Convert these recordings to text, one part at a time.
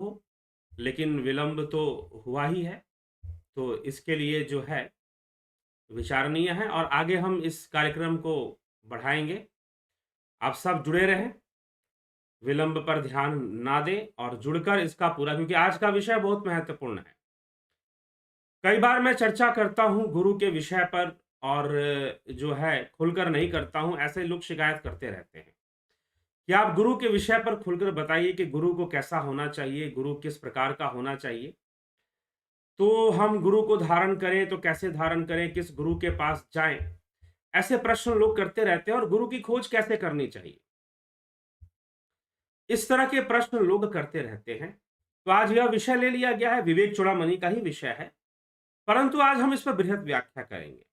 हो, लेकिन विलंब तो हुआ ही है। तो इसके लिए जो है विचारणीय है और आगे हम इस कार्यक्रम को बढ़ाएँगे। आप सब जुड़े रहें, विलंब पर ध्यान ना दें और जुड़कर इसका पूरा, क्योंकि आज का विषय बहुत महत्वपूर्ण है। कई बार मैं चर्चा करता हूँ गुरु के विषय पर और जो है खुलकर नहीं करता हूँ, ऐसे लोग शिकायत करते रहते हैं कि आप गुरु के विषय पर खुलकर बताइए कि गुरु को कैसा होना चाहिए, गुरु किस प्रकार का होना चाहिए। तो हम गुरु को धारण करें तो कैसे धारण करें, किस गुरु के पास जाएँ? ऐसे प्रश्न लोग करते रहते हैं और गुरु की खोज कैसे करनी चाहिए? इस तरह के प्रश्न लोग करते रहते हैं। तो आज यह विषय ले लिया गया है, विवेक चूड़ामणि का ही विषय है, परंतु आज हम इस पर बृहद व्याख्या करेंगे।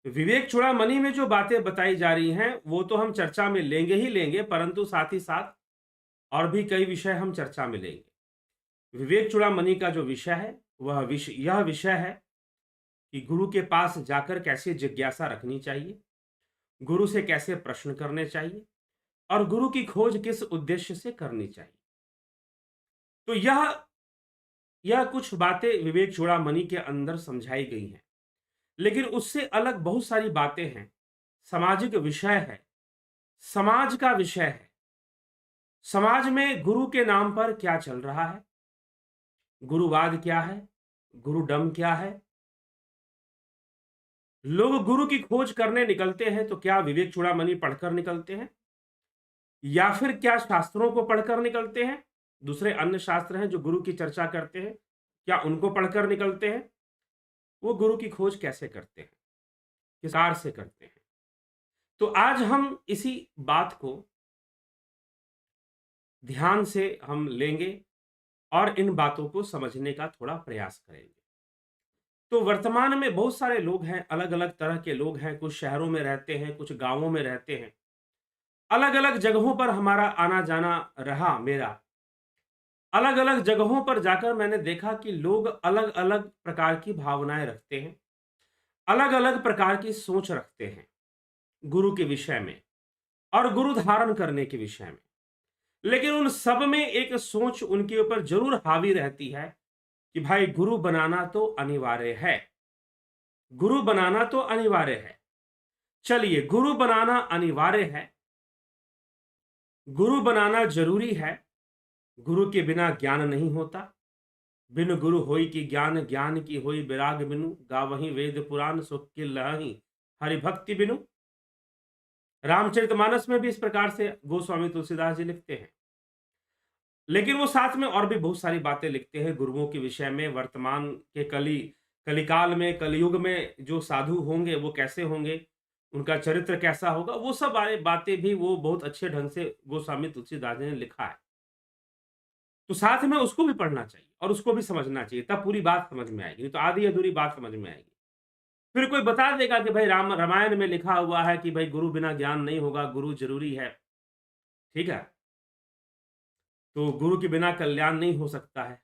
विवेक चूड़ामणि में जो बातें बताई जा रही हैं, वो तो हम चर्चा में लेंगे ही लेंगे, परंतु साथ ही साथ और भी कई विषय हम चर्चा में लेंगे। विवेक चूड़ामणि का जो विषय है, यह विषय है कि गुरु के पास जाकर कैसे जिज्ञासा रखनी चाहिए, गुरु से कैसे प्रश्न करने चाहिए और गुरु की खोज किस उद्देश्य से करनी चाहिए। तो यह कुछ बातें विवेक चूड़ामणि के अंदर समझाई गई हैं। लेकिन उससे अलग बहुत सारी बातें हैं। सामाजिक विषय है, समाज का विषय है। समाज में गुरु के नाम पर क्या चल रहा है? गुरुवाद क्या है? गुरुडम क्या है? लोग गुरु की खोज करने निकलते हैं तो क्या विवेक चूड़ामणि पढ़कर निकलते हैं या फिर क्या शास्त्रों को पढ़कर निकलते हैं? दूसरे अन्य शास्त्र हैं जो गुरु की चर्चा करते हैं, क्या उनको पढ़कर निकलते हैं? वो गुरु की खोज कैसे करते हैं, किस प्रकार से करते हैं? तो आज हम इसी बात को ध्यान से हम लेंगे और इन बातों को समझने का थोड़ा प्रयास करेंगे। तो वर्तमान में बहुत सारे लोग हैं, अलग-अलग तरह के लोग हैं, कुछ शहरों में रहते हैं, कुछ गाँवों में रहते हैं। अलग-अलग जगहों पर हमारा आना-जाना रहा मेरा। अलग-अलग जगहों पर जाकर मैंने देखा कि लोग अलग-अलग प्रकार की भावनाएँ रखते हैं, अलग-अलग प्रकार की सोच रखते हैं, गुरु के विषय में और गुरु धारण करने के विषय में। लेकिन उन सब में एक सोच उनके ऊपर ज़रूर हावी रहती है कि भाई गुरु बनाना तो अनिवार्य है। गुरु बनाना तो अनिवार्य है। चलिए, गुरु बनाना अनिवार्य है, गुरु बनाना ज़रूरी है, गुरु के बिना ज्ञान नहीं होता। बिनु गुरु होई की ज्ञान, ज्ञान की होई विराग बिनु, गावहीं वेद पुराण सुख की लहहीं हरि भक्ति बिनु। रामचरितमानस में भी इस प्रकार से गोस्वामी तुलसीदास जी लिखते हैं। लेकिन वो साथ में और भी बहुत सारी बातें लिखते हैं गुरुओं के विषय में। वर्तमान के कलिकाल में, कलयुग में जो साधु होंगे वो कैसे होंगे, उनका चरित्र कैसा होगा, वो सब बारे बातें भी वो बहुत अच्छे ढंग से गोस्वामी तुलसीदास जी ने लिखा है। तो साथ में उसको भी पढ़ना चाहिए और उसको भी समझना चाहिए, तब पूरी बात समझ में आएगी, नहीं तो आधी अधूरी बात समझ में आएगी। फिर कोई बता देगा कि भाई रामायण में लिखा हुआ है कि भाई गुरु बिना ज्ञान नहीं होगा, गुरु जरूरी है। ठीक है, तो गुरु के बिना कल्याण नहीं हो सकता है।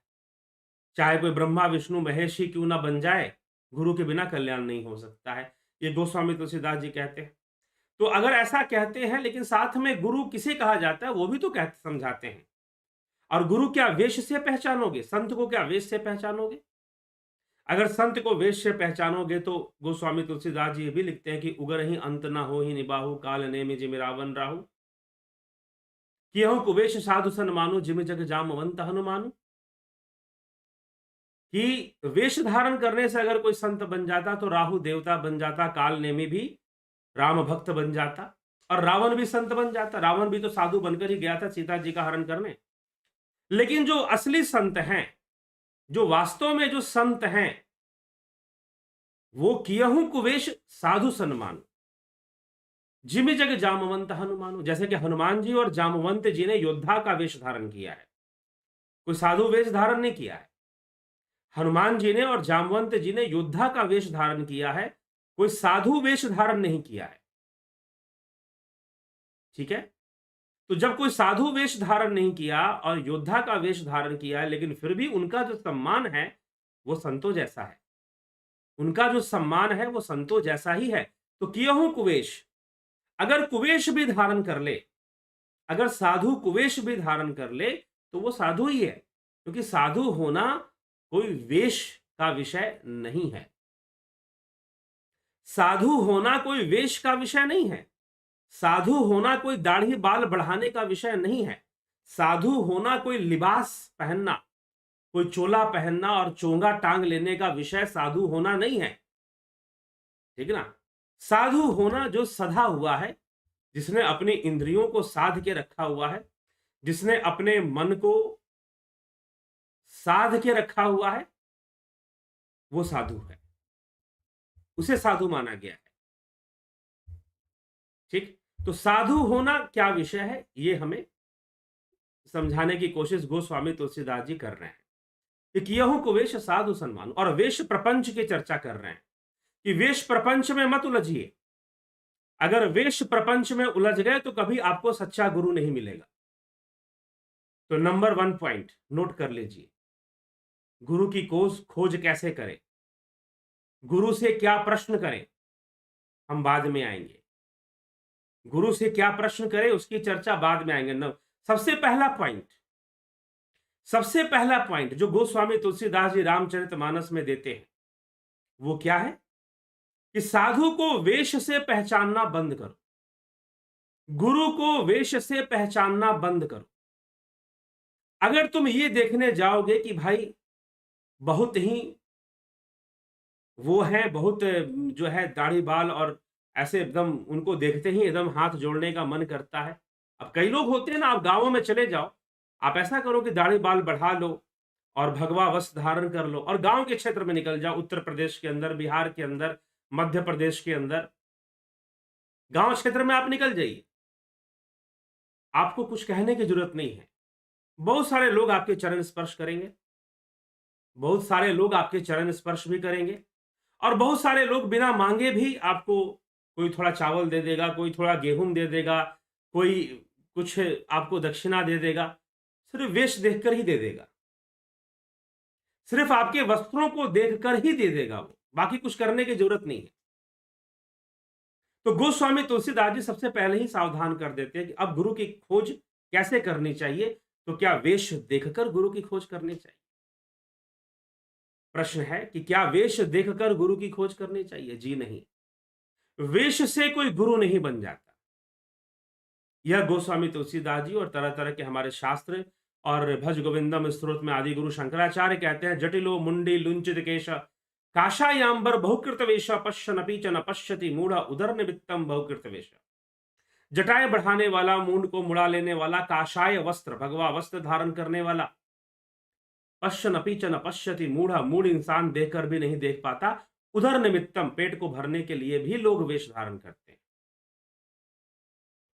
चाहे कोई ब्रह्मा विष्णु महेश ही क्यों ना बन जाए, गुरु के बिना कल्याण नहीं हो सकता है। ये गोस्वामी तुलसीदास जी कहते हैं। तो अगर ऐसा कहते हैं, लेकिन साथ में गुरु किसे कहा जाता है वो भी तो कहते समझाते हैं। और गुरु क्या वेश से पहचानोगे? संत को क्या वेश से पहचानोगे? अगर संत को वेश से पहचानोगे तो गोस्वामी तुलसीदास जी ये भी लिखते हैं कि उगर ही अंत न हो ही निबाहु, काल नेमि जिमि रावण राहु, कियहु कुवेश साधु सन मानु, जिमि जग जामवंत हनुमानु। कि वेश धारण करने से अगर कोई संत बन जाता तो राहु देवता बन जाता, काल नेमि भी राम भक्त बन जाता और रावण भी संत बन जाता। रावण भी तो साधु बनकर ही गया था सीता जी का हरण करने। लेकिन जो असली संत हैं, जो वास्तव में जो संत हैं, वो कियहु कुवेश साधु सन्मानु, जिमि जग जामवंत हनुमानु। जैसे कि हनुमान जी और जामवंत जी ने योद्धा का वेश धारण किया है, कोई साधु वेश धारण नहीं किया है। हनुमान जी ने और जामवंत जी ने योद्धा का वेश धारण किया है, कोई साधु वेश धारण नहीं किया है। ठीक है, तो जब कोई साधु वेश धारण नहीं किया और योद्धा का वेश धारण किया है, लेकिन फिर भी उनका जो सम्मान है वो संतों जैसा है। उनका जो सम्मान है वो संतों जैसा ही है। तो कियहु कुवेश, अगर कुवेश भी धारण कर ले, अगर साधु कुवेश भी धारण कर ले, तो वो साधु ही है, क्योंकि साधु होना कोई वेश का विषय नहीं है। साधु होना कोई वेश का विषय नहीं है। साधु होना कोई दाढ़ी बाल बढ़ाने का विषय नहीं है। साधु होना कोई लिबास पहनना, कोई चोला पहनना और चोंगा टांग लेने का विषय साधु होना नहीं है। ठीक है ना? साधु होना जो सधा हुआ है, जिसने अपनी इंद्रियों को साध के रखा हुआ है, जिसने अपने मन को साध के रखा हुआ है, वो साधु है। उसे साधु माना गया है। ठीक? तो साधु होना क्या विषय है, ये हमें समझाने की कोशिश गोस्वामी तुलसीदास जी कर रहे हैं कि कियहु को वेश साधु सन्मान, और वेश प्रपंच की चर्चा कर रहे हैं कि वेश प्रपंच में मत उलझिए। अगर वेश प्रपंच में उलझ गए तो कभी आपको सच्चा गुरु नहीं मिलेगा। तो नंबर 1 पॉइंट नोट कर लीजिए, गुरु की खोज कैसे करें, गुरु से क्या प्रश्न करें, हम बाद में आएंगे। गुरु से क्या प्रश्न करें उसकी चर्चा बाद में आएंगे। सबसे पहला पॉइंट जो गोस्वामी तुलसीदास जी रामचरितमानस में देते हैं वो क्या है कि साधु को वेश से पहचानना बंद करो, गुरु को वेश से पहचानना बंद करो। अगर तुम ये देखने जाओगे कि भाई बहुत ही वो है, बहुत जो है दाढ़ी बाल और ऐसे एकदम उनको देखते ही एकदम हाथ जोड़ने का मन करता है। अब कई लोग होते हैं ना, आप गांवों में चले जाओ, आप ऐसा करो कि दाढ़ी बाल बढ़ा लो और भगवा वस्त्र धारण कर लो और गांव के क्षेत्र में निकल जाओ, उत्तर प्रदेश के अंदर, बिहार के अंदर, मध्य प्रदेश के अंदर, गांव क्षेत्र में आप निकल जाइए, आपको कुछ कहने की जरूरत नहीं है। बहुत सारे लोग आपके चरण स्पर्श करेंगे, बहुत सारे लोग आपके चरण स्पर्श भी करेंगे, और बहुत सारे लोग बिना मांगे भी आपको, कोई थोड़ा चावल दे देगा, कोई थोड़ा गेहूं दे देगा, कोई कुछ आपको दक्षिणा दे देगा, सिर्फ वेश देखकर ही दे देगा, सिर्फ आपके वस्त्रों को देखकर ही दे देगा, वो बाकी कुछ करने की जरूरत नहीं है। तो गोस्वामी तुलसीदास जी सबसे पहले ही सावधान कर देते हैं कि अब गुरु की खोज कैसे करनी चाहिए। तो क्या वेश देखकर गुरु की खोज करनी चाहिए? प्रश्न है कि क्या वेश देखकर गुरु की खोज करनी चाहिए? जी नहीं, वेश से कोई गुरु नहीं बन जाता। यह गोस्वामी तुलसीदास जी और तरह तरह के हमारे शास्त्र और भज गोविंदम स्त्रोत में आदि गुरु शंकराचार्य कहते हैं, जटिलो मुंडी लुंचित केश काशायांबर बहुकृत वेश पश्यनपि च न पश्यति मूढ़ उदर निमित्तम बहुकृत वेश। जटाएं बढ़ाने वाला, मूंड को मुड़ा लेने वाला, काशाय वस्त्र भगवा वस्त्र धारण करने वाला, पश्यनपि च न पश्यति मूढ़ इंसान देखकर भी नहीं देख पाता, उदर निमित्तम पेट को भरने के लिए भी लोग वेश धारण करते हैं,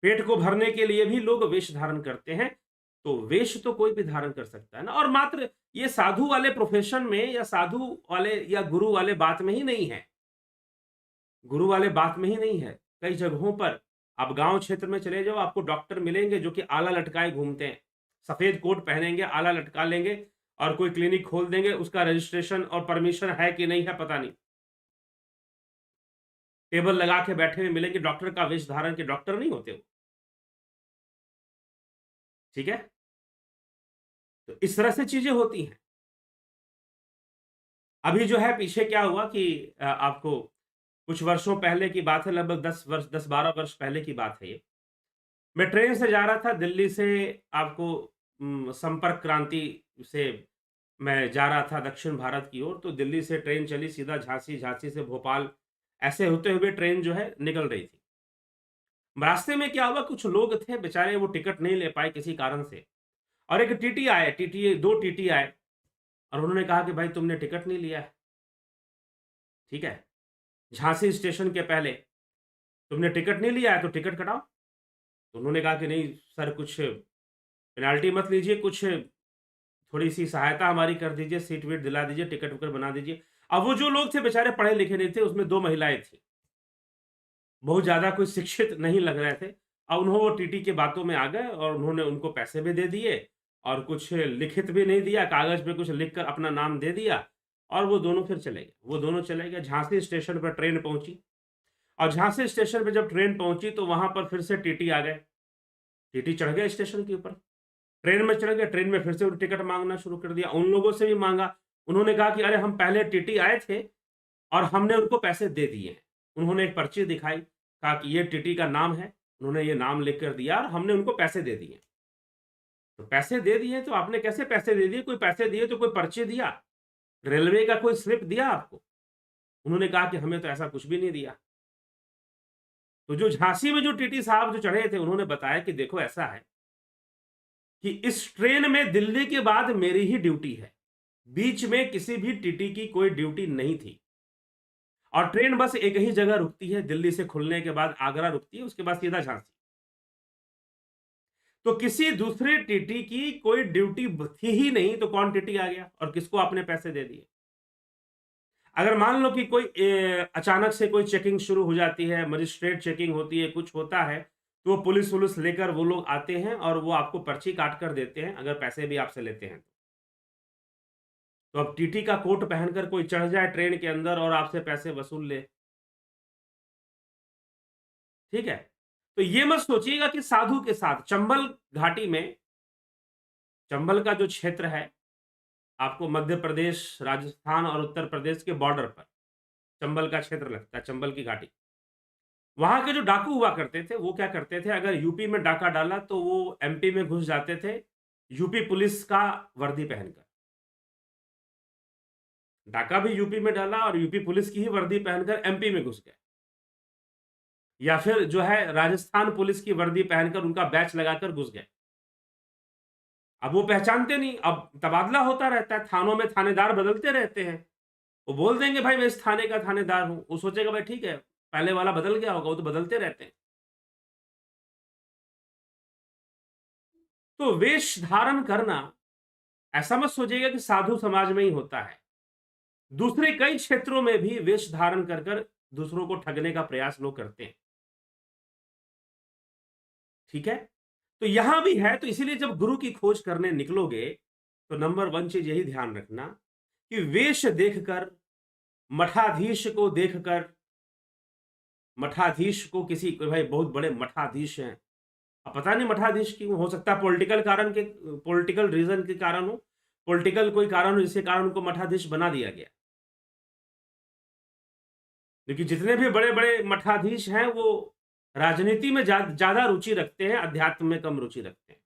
पेट को भरने के लिए भी लोग वेश धारण करते हैं। तो वेश तो कोई भी धारण कर सकता है ना, और मात्र ये साधु वाले प्रोफेशन में या साधु वाले या गुरु वाले बात में ही नहीं है, गुरु वाले बात में ही नहीं है। कई जगहों पर आप गांव क्षेत्र में चले जाओ, आपको डॉक्टर मिलेंगे जो कि आला लटकाए घूमते हैं, सफेद कोट पहनेंगे, आला लटका लेंगे और कोई क्लिनिक खोल देंगे, उसका रजिस्ट्रेशन और परमिशन है कि नहीं है पता नहीं, टेबल लगा के बैठे हुए मिलेंगे, डॉक्टर का वेश धारण के, डॉक्टर नहीं होते वो। ठीक है, तो इस तरह से चीजें होती हैं। अभी जो है पीछे क्या हुआ कि आपको कुछ वर्षों पहले की बात है, लगभग 10-12 वर्ष पहले की बात है ये। मैं ट्रेन से जा रहा था दिल्ली से, आपको संपर्क क्रांति से मैं जा रहा था दक्षिण भारत की ओर। तो दिल्ली से ट्रेन चली सीधा झांसी, झांसी से भोपाल, ऐसे होते हुए ट्रेन जो है निकल रही थी। रास्ते में क्या हुआ, कुछ लोग थे बेचारे, वो टिकट नहीं ले पाए किसी कारण से, और एक टीटी आए, दो टीटी आए और उन्होंने कहा कि भाई तुमने टिकट नहीं लिया है, ठीक है, झांसी स्टेशन के पहले तुमने टिकट नहीं लिया है तो टिकट कटाओ। तो उन्होंने कहा कि नहीं सर, कुछ पेनाल्टी मत लीजिए, कुछ थोड़ी सी सहायता हमारी कर दीजिए, सीट वीट दिला दीजिए, टिकट विकट बना दीजिए। अब वो जो लोग थे बेचारे पढ़े लिखे नहीं थे, उसमें 2 महिलाएं थी, बहुत ज्यादा कोई शिक्षित नहीं लग रहे थे। अब उन्होंने वो टीटी के बातों में आ गए और उन्होंने उनको पैसे भी दे दिए और कुछ लिखित भी नहीं दिया, कागज पे कुछ लिखकर अपना नाम दे दिया, और वो दोनों फिर चले गए। वो दोनों चले गए, झांसी स्टेशन पर ट्रेन पहुंची, और झांसी स्टेशन पे जब ट्रेन पहुंची तो वहां पर फिर से टीटी आ गए, टीटी चढ़ गए स्टेशन के ऊपर। ट्रेन में चढ़ गए, ट्रेन में फिर से टिकट मांगना शुरू कर दिया, उन लोगों से भी मांगा। उन्होंने कहा कि अरे हम पहले टीटी आए थे और हमने उनको पैसे दे दिए हैं। उन्होंने एक पर्ची दिखाई, कहा कि ये टीटी का नाम है, उन्होंने ये नाम लिख कर दिया और हमने उनको पैसे दे दिए। तो पैसे दे दिए तो आपने कैसे पैसे दे दिए? कोई पैसे दिए तो कोई पर्ची दिया? रेलवे का कोई स्लिप दिया आपको? उन्होंने कहा कि हमें तो ऐसा कुछ भी नहीं दिया। तो जो झांसी में जो टीटी साहब जो चढ़े थे, उन्होंने बताया कि देखो ऐसा है कि इस ट्रेन में दिल्ली के बाद मेरी ही ड्यूटी है। बीच में किसी भी टीटी की कोई ड्यूटी नहीं थी और ट्रेन बस एक ही जगह रुकती है, दिल्ली से खुलने के बाद आगरा रुकती है, उसके बाद सीधा झांसी। तो किसी दूसरे टीटी की कोई ड्यूटी थी ही नहीं, तो कौन टीटी आ गया और किसको आपने पैसे दे दिए? अगर मान लो कि कोई अचानक से कोई चेकिंग शुरू हो जाती है, मजिस्ट्रेट चेकिंग होती है, कुछ होता है, तो वो पुलिस-वुलिस लेकर वो लोग आते हैं और वो आपको पर्ची काट कर देते हैं, अगर पैसे भी आपसे लेते हैं तो। तो अब टीटी का कोट पहनकर कोई चढ़ जाए ट्रेन के अंदर और आपसे पैसे वसूल ले, ठीक है? तो ये मत सोचिएगा कि साधु के साथ चंबल घाटी में, चंबल का जो क्षेत्र है, आपको मध्य प्रदेश, राजस्थान और उत्तर प्रदेश के बॉर्डर पर चंबल का क्षेत्र लगता है, चंबल की घाटी। वहाँ के जो डाकू हुआ करते थे, वो क्या करते थे, अगर यूपी में डाका डाला तो वो एमपी में घुस जाते थे, यूपी पुलिस का वर्दी पहनकर। डाका भी यूपी में डाला और यूपी पुलिस की ही वर्दी पहनकर एमपी में घुस गए। या फिर जो है राजस्थान पुलिस की वर्दी पहनकर उनका बैच लगाकर घुस गए। अब वो पहचानते नहीं, अब तबादला होता रहता है, थानों में थानेदार बदलते रहते हैं। वो बोल देंगे भाई मैं इस थाने का थानेदार हूँ, वो सोचेगा भाई ठीक है, पहले वाला बदल गया होगा, वो तो बदलते रहते हैं। तो वेश धारण करना, ऐसा मत सोचिएगा कि साधु समाज में ही होता है। दूसरे कई क्षेत्रों में भी वेश धारण कर कर दूसरों को ठगने का प्रयास लोग करते हैं। ठीक है? तो यहां भी है, तो इसीलिए जब गुरु की खोज करने निकलोगे, तो नंबर 1 चीज यही ध्यान रखना कि वेश देखकर, मठाधीश को देखकर, मठाधीश को किसी कोई भाई बहुत बड़े मठाधीश हैं, अब पता नहीं मठाधीश क्यों, हो सकता है पॉलिटिकल कारण के, पॉलिटिकल रीजन के कारण हो, पॉलिटिकल कोई कारण हो जिसके कारण उनको मठाधीश बना दिया गया। लेकिन जितने भी बड़े-बड़े मठाधीश हैं वो राजनीति में ज़्यादा रुचि रखते हैं, अध्यात्म में कम रुचि रखते हैं।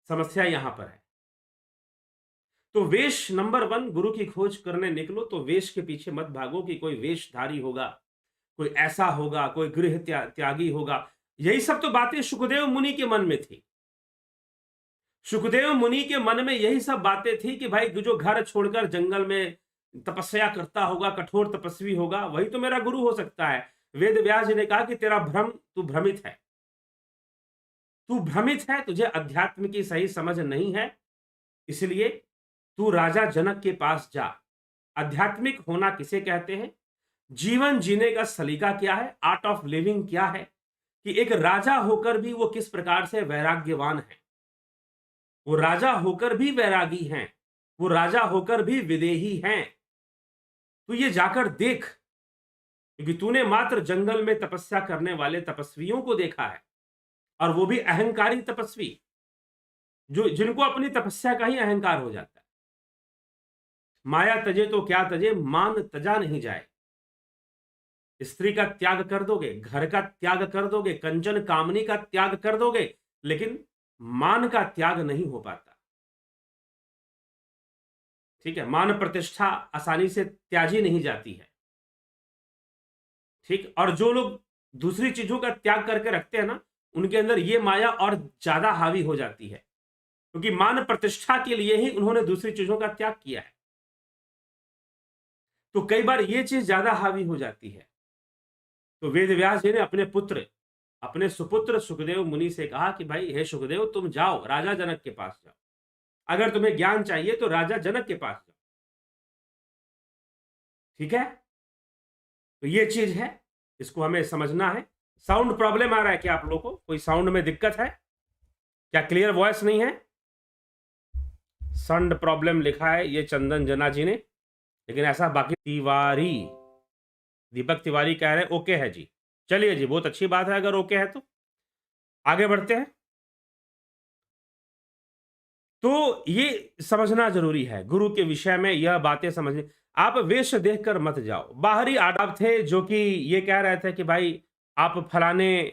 समस्या यहाँ पर है। तो वेश नंबर 1, गुरु की खोज करने निकलो तो वेश के पीछे मत भागो कि कोई वेशधारी होगा, कोई ऐसा होगा, कोई गृह त्यागी होगा। यही सब तो बातें सुखदेव मुनि के मन में थी। सुखदेव मुनि के मन में यही सब बातें थी कि भाई जो घर छोड़कर जंगल में तपस्या करता होगा, कठोर तपस्वी होगा, वही तो मेरा गुरु हो सकता है। वेद व्यास जी ने कहा कि तेरा भ्रम, तू भ्रमित है, तू भ्रमित है, तुझे अध्यात्म की सही समझ नहीं है, इसलिए तू राजा जनक के पास जा। आध्यात्मिक होना किसे कहते हैं, जीवन जीने का सलीका क्या है, आर्ट ऑफ लिविंग क्या है, कि एक राजा होकर भी वो किस प्रकार से वैराग्यवान है, वो राजा होकर भी वैरागी हैं, वो राजा होकर भी विदेही हैं। तू ये जाकर देख, क्योंकि तूने मात्र जंगल में तपस्या करने वाले तपस्वियों को देखा है, और वो भी अहंकारी तपस्वी, जो जिनको अपनी तपस्या का ही अहंकार हो जाता है। माया तजे तो क्या तजे, मान तजा नहीं जाए। स्त्री का त्याग कर दोगे, घर का त्याग कर दोगे, कंचन कामनी का त्याग कर दोगे, लेकिन मान का त्याग नहीं हो पाता। ठीक है, मान प्रतिष्ठा आसानी से त्याजी नहीं जाती है। ठीक, और जो लोग दूसरी चीजों का त्याग करके रखते हैं ना, उनके अंदर ये माया और ज्यादा हावी हो जाती है, क्योंकि मान प्रतिष्ठा के लिए ही उन्होंने दूसरी चीजों का त्याग किया है। तो कई बार ये चीज ज्यादा हावी हो जाती है। तो वेद व्यास जी ने अपने पुत्र, अपने सुपुत्र सुखदेव मुनि से कहा कि भाई हे सुखदेव, तुम जाओ राजा जनक के पास जाओ, अगर तुम्हें ज्ञान चाहिए तो राजा जनक के पास जाओ। ठीक है, तो ये चीज है, इसको हमें समझना है। साउंड प्रॉब्लम आ रहा है क्या आप लोगों को, कोई साउंड में दिक्कत है क्या, क्लियर वॉइस नहीं है? साउंड प्रॉब्लम लिखा है ये चंदन जना जी ने, लेकिन ऐसा बाकी तिवारी, दीपक तिवारी कह रहे हैं ओके है जी। चलिए जी, बहुत अच्छी बात है, अगर ओके है तो आगे बढ़ते हैं। तो ये समझना ज़रूरी है, गुरु के विषय में यह बातें समझनी। आप वेश देखकर मत जाओ। बाहरी आदाब थे जो कि ये कह रहे थे कि भाई आप फलाने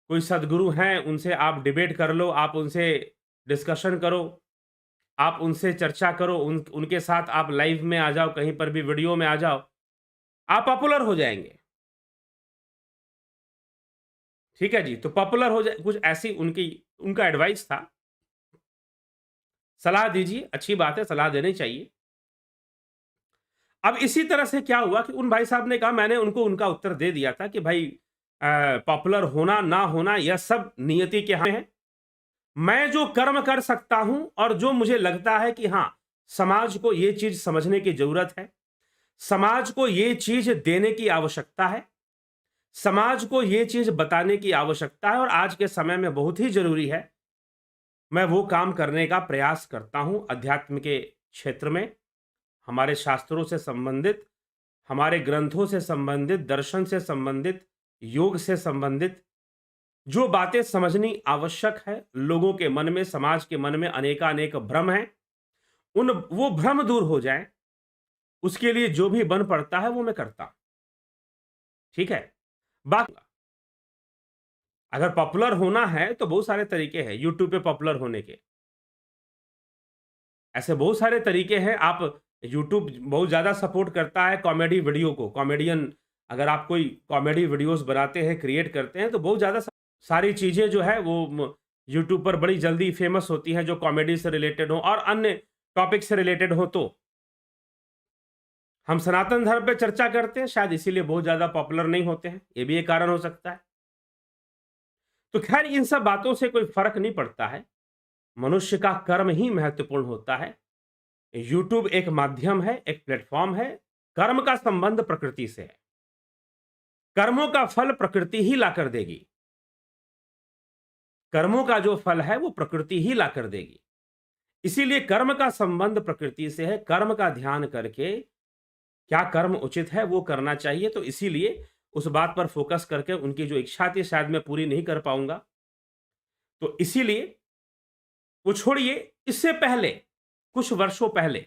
कोई सद्गुरु हैं, उनसे आप डिबेट कर लो, आप उनसे डिस्कशन करो, आप उनसे चर्चा करो, उनके साथ आप लाइव में आ जाओ, कहीं पर भी वीडियो में आ जाओ, आप पॉपुलर हो जाएँगे। ठीक है जी, तो पॉपुलर हो जाए, कुछ ऐसी उनका एडवाइस था। सलाह दीजिए, अच्छी बात है, सलाह देनी चाहिए। अब इसी तरह से क्या हुआ कि उन भाई साहब ने कहा, मैंने उनको उनका उत्तर दे दिया था कि भाई पॉपुलर होना, ना होना यह सब नियति के हाथ में है। मैं जो कर्म कर सकता हूं और जो मुझे लगता है कि हाँ, समाज को ये चीज समझने की जरूरत है, समाज को ये चीज देने की आवश्यकता है, समाज को ये चीज बताने की आवश्यकता है और आज के समय में बहुत ही जरूरी है, मैं वो काम करने का प्रयास करता हूं। अध्यात्म के क्षेत्र में हमारे शास्त्रों से संबंधित, हमारे ग्रंथों से संबंधित, दर्शन से संबंधित, योग से संबंधित जो बातें समझनी आवश्यक है, लोगों के मन में, समाज के मन में अनेकानेक भ्रम हैं, उन वो भ्रम दूर हो जाएं, उसके लिए जो भी बन पड़ता है वो मैं करता हूं। ठीक है, बाकी अगर पॉपुलर होना है तो बहुत सारे तरीके हैं यूट्यूब पे पॉपुलर होने के। ऐसे बहुत सारे तरीके हैं। आप यूट्यूब बहुत ज़्यादा सपोर्ट करता है कॉमेडी वीडियो को, कॉमेडियन अगर आप कोई कॉमेडी वीडियोस बनाते हैं, क्रिएट करते हैं, तो बहुत ज़्यादा सारी चीज़ें जो है वो यूट्यूब पर बड़ी जल्दी फेमस होती हैं, जो कॉमेडी से रिलेटेड हो और अन्य टॉपिक से रिलेटेड हो। तो हम सनातन धर्म पे चर्चा करते हैं, शायद इसीलिए बहुत ज़्यादा पॉपुलर नहीं होते हैं, ये भी एक कारण हो सकता है। तो खैर इन सब बातों से कोई फर्क नहीं पड़ता है, मनुष्य का कर्म ही महत्वपूर्ण होता है। यूट्यूब एक माध्यम है, एक प्लेटफॉर्म है। कर्म का संबंध प्रकृति से है, कर्मों का फल प्रकृति ही लाकर देगी। कर्मों का जो फल है वो प्रकृति ही लाकर देगी। इसीलिए कर्म का संबंध प्रकृति से है। कर्म का ध्यान करके क्या कर्म उचित है वो करना चाहिए। तो इसीलिए उस बात पर फोकस करके उनकी जो इच्छा थी शायद मैं पूरी नहीं कर पाऊंगा, तो इसीलिए वो छोड़िए। इससे पहले कुछ वर्षों पहले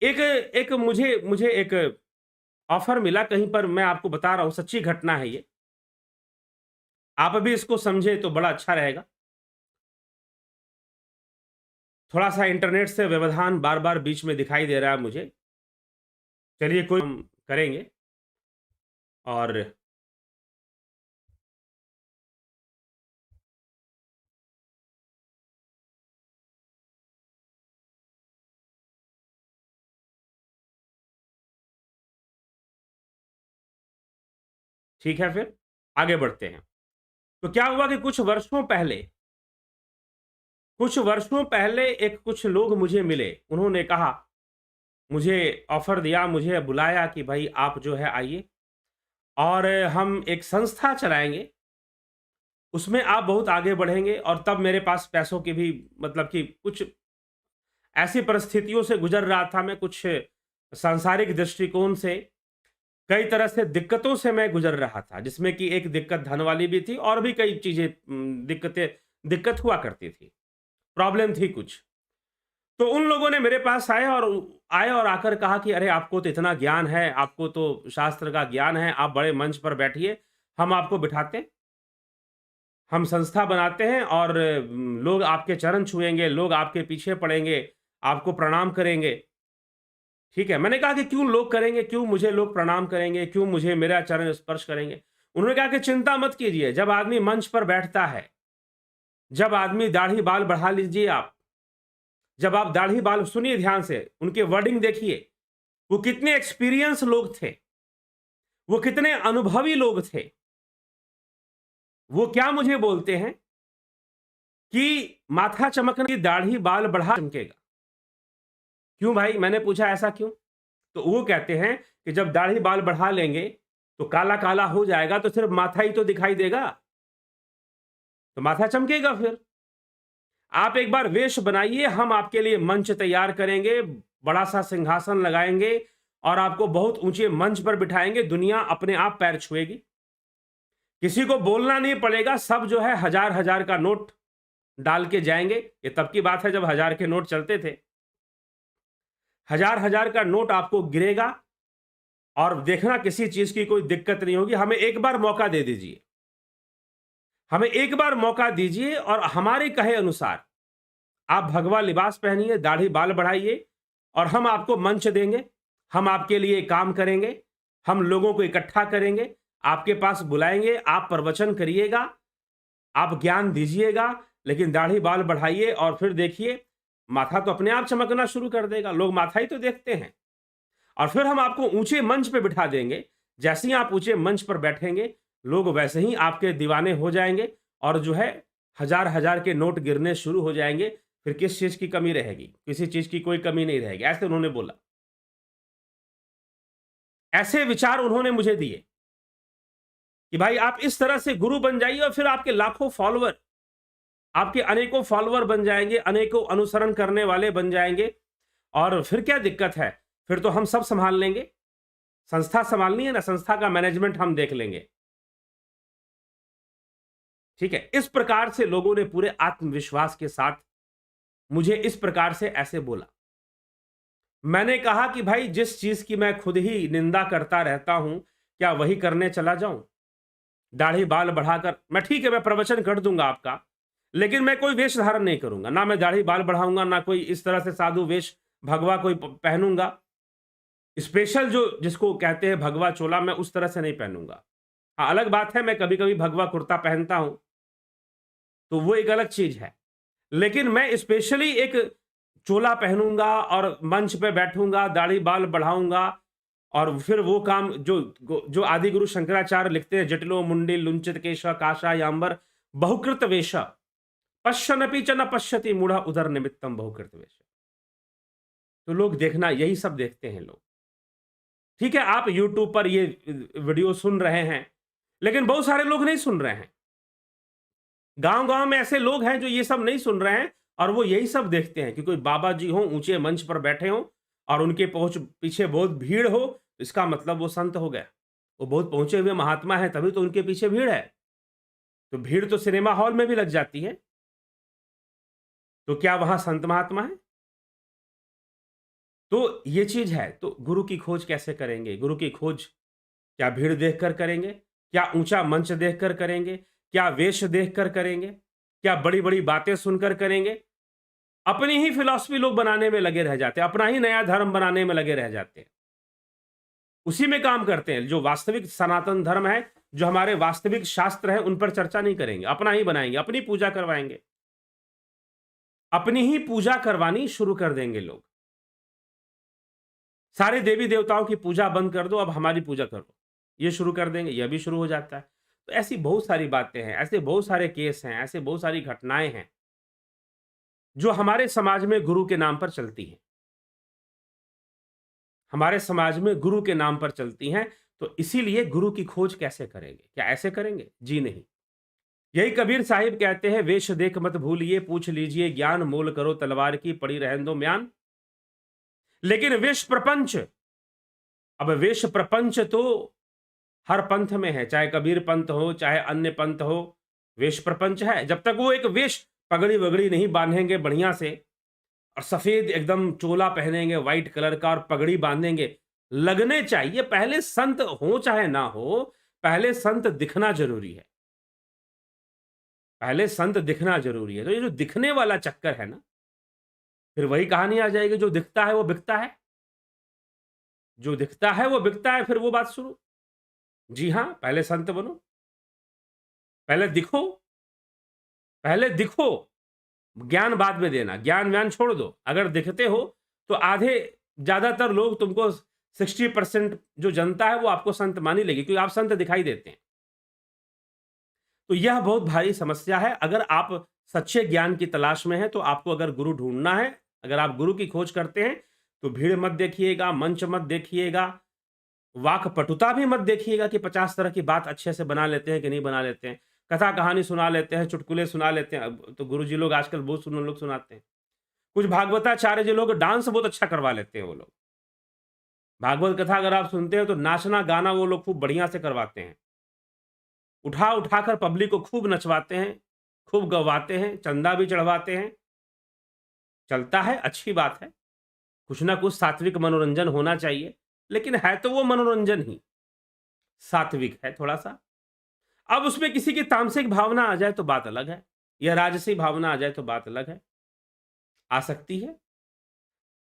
एक एक मुझे मुझे एक ऑफर मिला कहीं पर, मैं आपको बता रहा हूं, सच्ची घटना है ये, आप भी इसको समझे तो बड़ा अच्छा रहेगा। थोड़ा सा इंटरनेट से व्यवधान बार बार बीच में दिखाई दे रहा है मुझे। चलिए कोई हम करेंगे और ठीक है, फिर आगे बढ़ते हैं। तो क्या हुआ कि कुछ वर्षों पहले एक कुछ लोग मुझे मिले। उन्होंने कहा, मुझे ऑफर दिया, मुझे बुलाया कि भाई आप जो है आइए और हम एक संस्था चलाएंगे, उसमें आप बहुत आगे बढ़ेंगे। और तब मेरे पास पैसों की भी, मतलब कि कुछ ऐसी परिस्थितियों से गुजर रहा था मैं, कुछ सांसारिक दृष्टिकोण से कई तरह से दिक्कतों से मैं गुजर रहा था, जिसमें कि एक दिक्कत धन वाली भी थी और भी कई चीजें, दिक्कत हुआ करती थी, प्रॉब्लम थी कुछ। तो उन लोगों ने मेरे पास आए और आकर कहा कि अरे आपको तो इतना ज्ञान है, आपको तो शास्त्र का ज्ञान है, आप बड़े मंच पर बैठिए, हम आपको बिठाते हैं, हम संस्था बनाते हैं और लोग आपके चरण छुएंगे, लोग आपके पीछे पड़ेंगे, आपको प्रणाम करेंगे। ठीक है, मैंने कहा कि क्यों लोग करेंगे, क्यों मुझे लोग प्रणाम करेंगे, क्यों मुझे मेरा चरण स्पर्श करेंगे। उन्होंने कहा कि चिंता मत कीजिए, जब आदमी मंच पर बैठता है, जब आदमी दाढ़ी बाल बढ़ा लीजिए आप, जब आप दाढ़ी बाल सुनिए ध्यान से, उनके वर्डिंग देखिए, वो कितने एक्सपीरियंस लोग थे, वो कितने अनुभवी लोग थे। वो क्या मुझे बोलते हैं कि माथा चमकने की दाढ़ी बाल बढ़ा चमकेगा। क्यों भाई, मैंने पूछा ऐसा क्यों? तो वो कहते हैं कि जब दाढ़ी बाल बढ़ा लेंगे तो काला काला हो जाएगा, तो सिर्फ माथा ही तो दिखाई देगा, तो माथा चमकेगा। फिर आप एक बार वेश बनाइए, हम आपके लिए मंच तैयार करेंगे, बड़ा सा सिंहासन लगाएंगे और आपको बहुत ऊंचे मंच पर बिठाएंगे, दुनिया अपने आप पैर छुएगी, किसी को बोलना नहीं पड़ेगा, सब जो है हजार हजार का नोट डाल के जाएंगे। ये तब की बात है जब 1000 के नोट चलते थे। 1000 का नोट आपको गिरेगा और देखना किसी चीज की कोई दिक्कत नहीं होगी। हमें एक बार मौका दे दीजिए, हमें एक बार मौका दीजिए और हमारे कहे अनुसार आप भगवा लिबास पहनिए, दाढ़ी बाल बढ़ाइए और हम आपको मंच देंगे। हम आपके लिए काम करेंगे, हम लोगों को इकट्ठा करेंगे, आपके पास बुलाएंगे, आप प्रवचन करिएगा, आप ज्ञान दीजिएगा, लेकिन दाढ़ी बाल बढ़ाइए और फिर देखिए माथा तो अपने आप चमकना शुरू कर देगा। लोग माथा ही तो देखते हैं। और फिर हम आपको ऊंचे मंच पे बिठा देंगे। जैसे ही आप ऊंचे मंच पर बैठेंगे, लोग वैसे ही आपके दीवाने हो जाएंगे और जो है 1000 के नोट गिरने शुरू हो जाएंगे। फिर किस चीज की कमी रहेगी? किसी चीज की कोई कमी नहीं रहेगी। ऐसे उन्होंने बोला, ऐसे विचार उन्होंने मुझे दिए कि भाई आप इस तरह से गुरु बन जाइए और फिर आपके लाखों फॉलोअर, आपके अनेकों फॉलोअर बन जाएंगे, अनेकों अनुसरण करने वाले बन जाएंगे और फिर क्या दिक्कत है? फिर तो हम सब संभाल लेंगे। संस्था संभालनी है ना, संस्था का मैनेजमेंट हम देख लेंगे। ठीक है, इस प्रकार से लोगों ने पूरे आत्मविश्वास के साथ मुझे इस प्रकार से ऐसे बोला। मैंने कहा कि भाई जिस चीज की मैं खुद ही निंदा करता रहता हूं, क्या वही करने चला जाऊं? दाढ़ी बाल बढ़ाकर मैं, ठीक है, मैं प्रवचन कर दूंगा आपका, लेकिन मैं कोई वेश धारण नहीं करूंगा। ना मैं दाढ़ी बाल बढ़ाऊंगा, ना कोई इस तरह से साधु वेश भगवा कोई पहनूंगा। स्पेशल जो जिसको कहते हैं भगवा चोला, मैं उस तरह से नहीं पहनूंगा। हाँ, अलग बात है मैं कभी कभी भगवा कुर्ता पहनता हूं, तो वो एक अलग चीज है। लेकिन मैं स्पेशली एक चोला पहनूंगा और मंच पे बैठूंगा, दाढ़ी बाल बढ़ाऊंगा और फिर वो काम जो जो आदि गुरु शंकराचार्य लिखते हैं, जटिलो मुंडी लुंचित केश काशा यांबर बहुकृत वेश पश्यनपि च न पश्यति मूढ़ा उदर निमित्तम बहुकृत वेश। तो लोग देखना, यही सब देखते हैं लोग। ठीक है, आप यूट्यूब पर ये वीडियो सुन रहे हैं, लेकिन बहुत सारे लोग नहीं सुन रहे हैं। गांव-गांव में ऐसे लोग हैं जो ये सब नहीं सुन रहे हैं और वो यही सब देखते हैं कि कोई बाबा जी हों, ऊंचे मंच पर बैठे हों और उनके पहुंच पीछे बहुत भीड़ हो, इसका मतलब वो संत हो गए। वो बहुत पहुंचे हुए महात्मा है, तभी तो उनके पीछे भीड़ है। तो भीड़ तो सिनेमा हॉल में भी लग जाती है, तो क्या वहां संत महात्मा है? तो ये चीज है। तो गुरु की खोज कैसे करेंगे? गुरु की खोज क्या भीड़ देखकर करेंगे? क्या ऊंचा मंच देखकर करेंगे? क्या वेश देखकर करेंगे? क्या बड़ी-बड़ी बातें सुनकर करेंगे? अपनी ही फिलॉसफी लोग बनाने में लगे रह जाते हैं, अपना ही नया धर्म बनाने में लगे रह जाते हैं। उसी में काम करते हैं। जो वास्तविक सनातन धर्म है, जो हमारे वास्तविक शास्त्र हैं, उन पर चर्चा नहीं करेंगे, अपना ही बनाएंगे, अपनी पूजा करवाएंगे। अपनी ही पूजा करवानी शुरू कर देंगे लोग। सारे देवी देवताओं की पूजा बंद कर दो, अब हमारी पूजा करो, ये शुरू कर देंगे। यह भी शुरू हो जाता है। तो ऐसी बहुत सारी बातें हैं, ऐसे बहुत सारे केस हैं, ऐसे बहुत सारी घटनाएं हैं जो हमारे समाज में गुरु के नाम पर चलती हैं। हमारे समाज में गुरु के नाम पर चलती हैं। तो इसीलिए गुरु की खोज कैसे करेंगे? क्या ऐसे करेंगे? जी नहीं। यही कबीर साहिब कहते हैं, वेश देख मत भूलिए, पूछ लीजिए ज्ञान, मोल करो तलवार की, पड़ी रहन दो म्यान। लेकिन वेश प्रपंच, अब वेश प्रपंच तो हर पंथ में है, चाहे कबीर पंथ हो, चाहे अन्य पंथ हो, वेश प्रपंच है। जब तक वो एक वेश पगड़ी वगड़ी नहीं बांधेंगे बढ़िया से और सफेद एकदम चोला पहनेंगे व्हाइट कलर का और पगड़ी बांधेंगे, लगने चाहिए। पहले संत हो चाहे ना हो, पहले संत दिखना जरूरी है। पहले संत दिखना जरूरी है। तो ये जो दिखने वाला चक्कर है ना, फिर वही कहानी आ जाएगी, जो दिखता है वो बिकता है, जो दिखता है वो बिकता है, फिर वो बात शुरू। जी हाँ, पहले संत बनो, पहले दिखो, पहले दिखो। ज्ञान बाद में देना, ज्ञान व्यान छोड़ दो। अगर दिखते हो तो आधे, ज्यादातर लोग तुमको 60% जो जनता है वो आपको संत मानी लेगी, क्योंकि आप संत दिखाई देते हैं। तो यह बहुत भारी समस्या है। अगर आप सच्चे ज्ञान की तलाश में हैं, तो आपको अगर गुरु ढूंढना है, अगर आप गुरु की खोज करते हैं, तो भीड़ मत देखिएगा, मंच मत देखिएगा, वाक पटुता भी मत देखिएगा कि 50 तरह की बात अच्छे से बना लेते हैं कि नहीं बना लेते हैं, कथा कहानी सुना लेते हैं, चुटकुले सुना लेते हैं। अब तो गुरु जी लोग आजकल बहुत सुंदर लोग सुनाते हैं। कुछ भागवताचार्य जी लोग डांस बहुत अच्छा करवा लेते हैं। वो लोग भागवत कथा अगर आप सुनते हो तो नाचना गाना वो लोग खूब बढ़िया से करवाते हैं, उठा उठाकर पब्लिक को खूब नचवाते हैं, खूब गवाते हैं, चंदा भी चढ़वाते हैं, चलता है, अच्छी बात है। कुछ ना कुछ सात्विक मनोरंजन होना चाहिए, लेकिन है तो वो मनोरंजन ही, सात्विक है थोड़ा-सा। अब उसमें किसी की तामसिक भावना आ जाए तो बात अलग है, या राजसी भावना आ जाए तो बात अलग है, आ सकती है,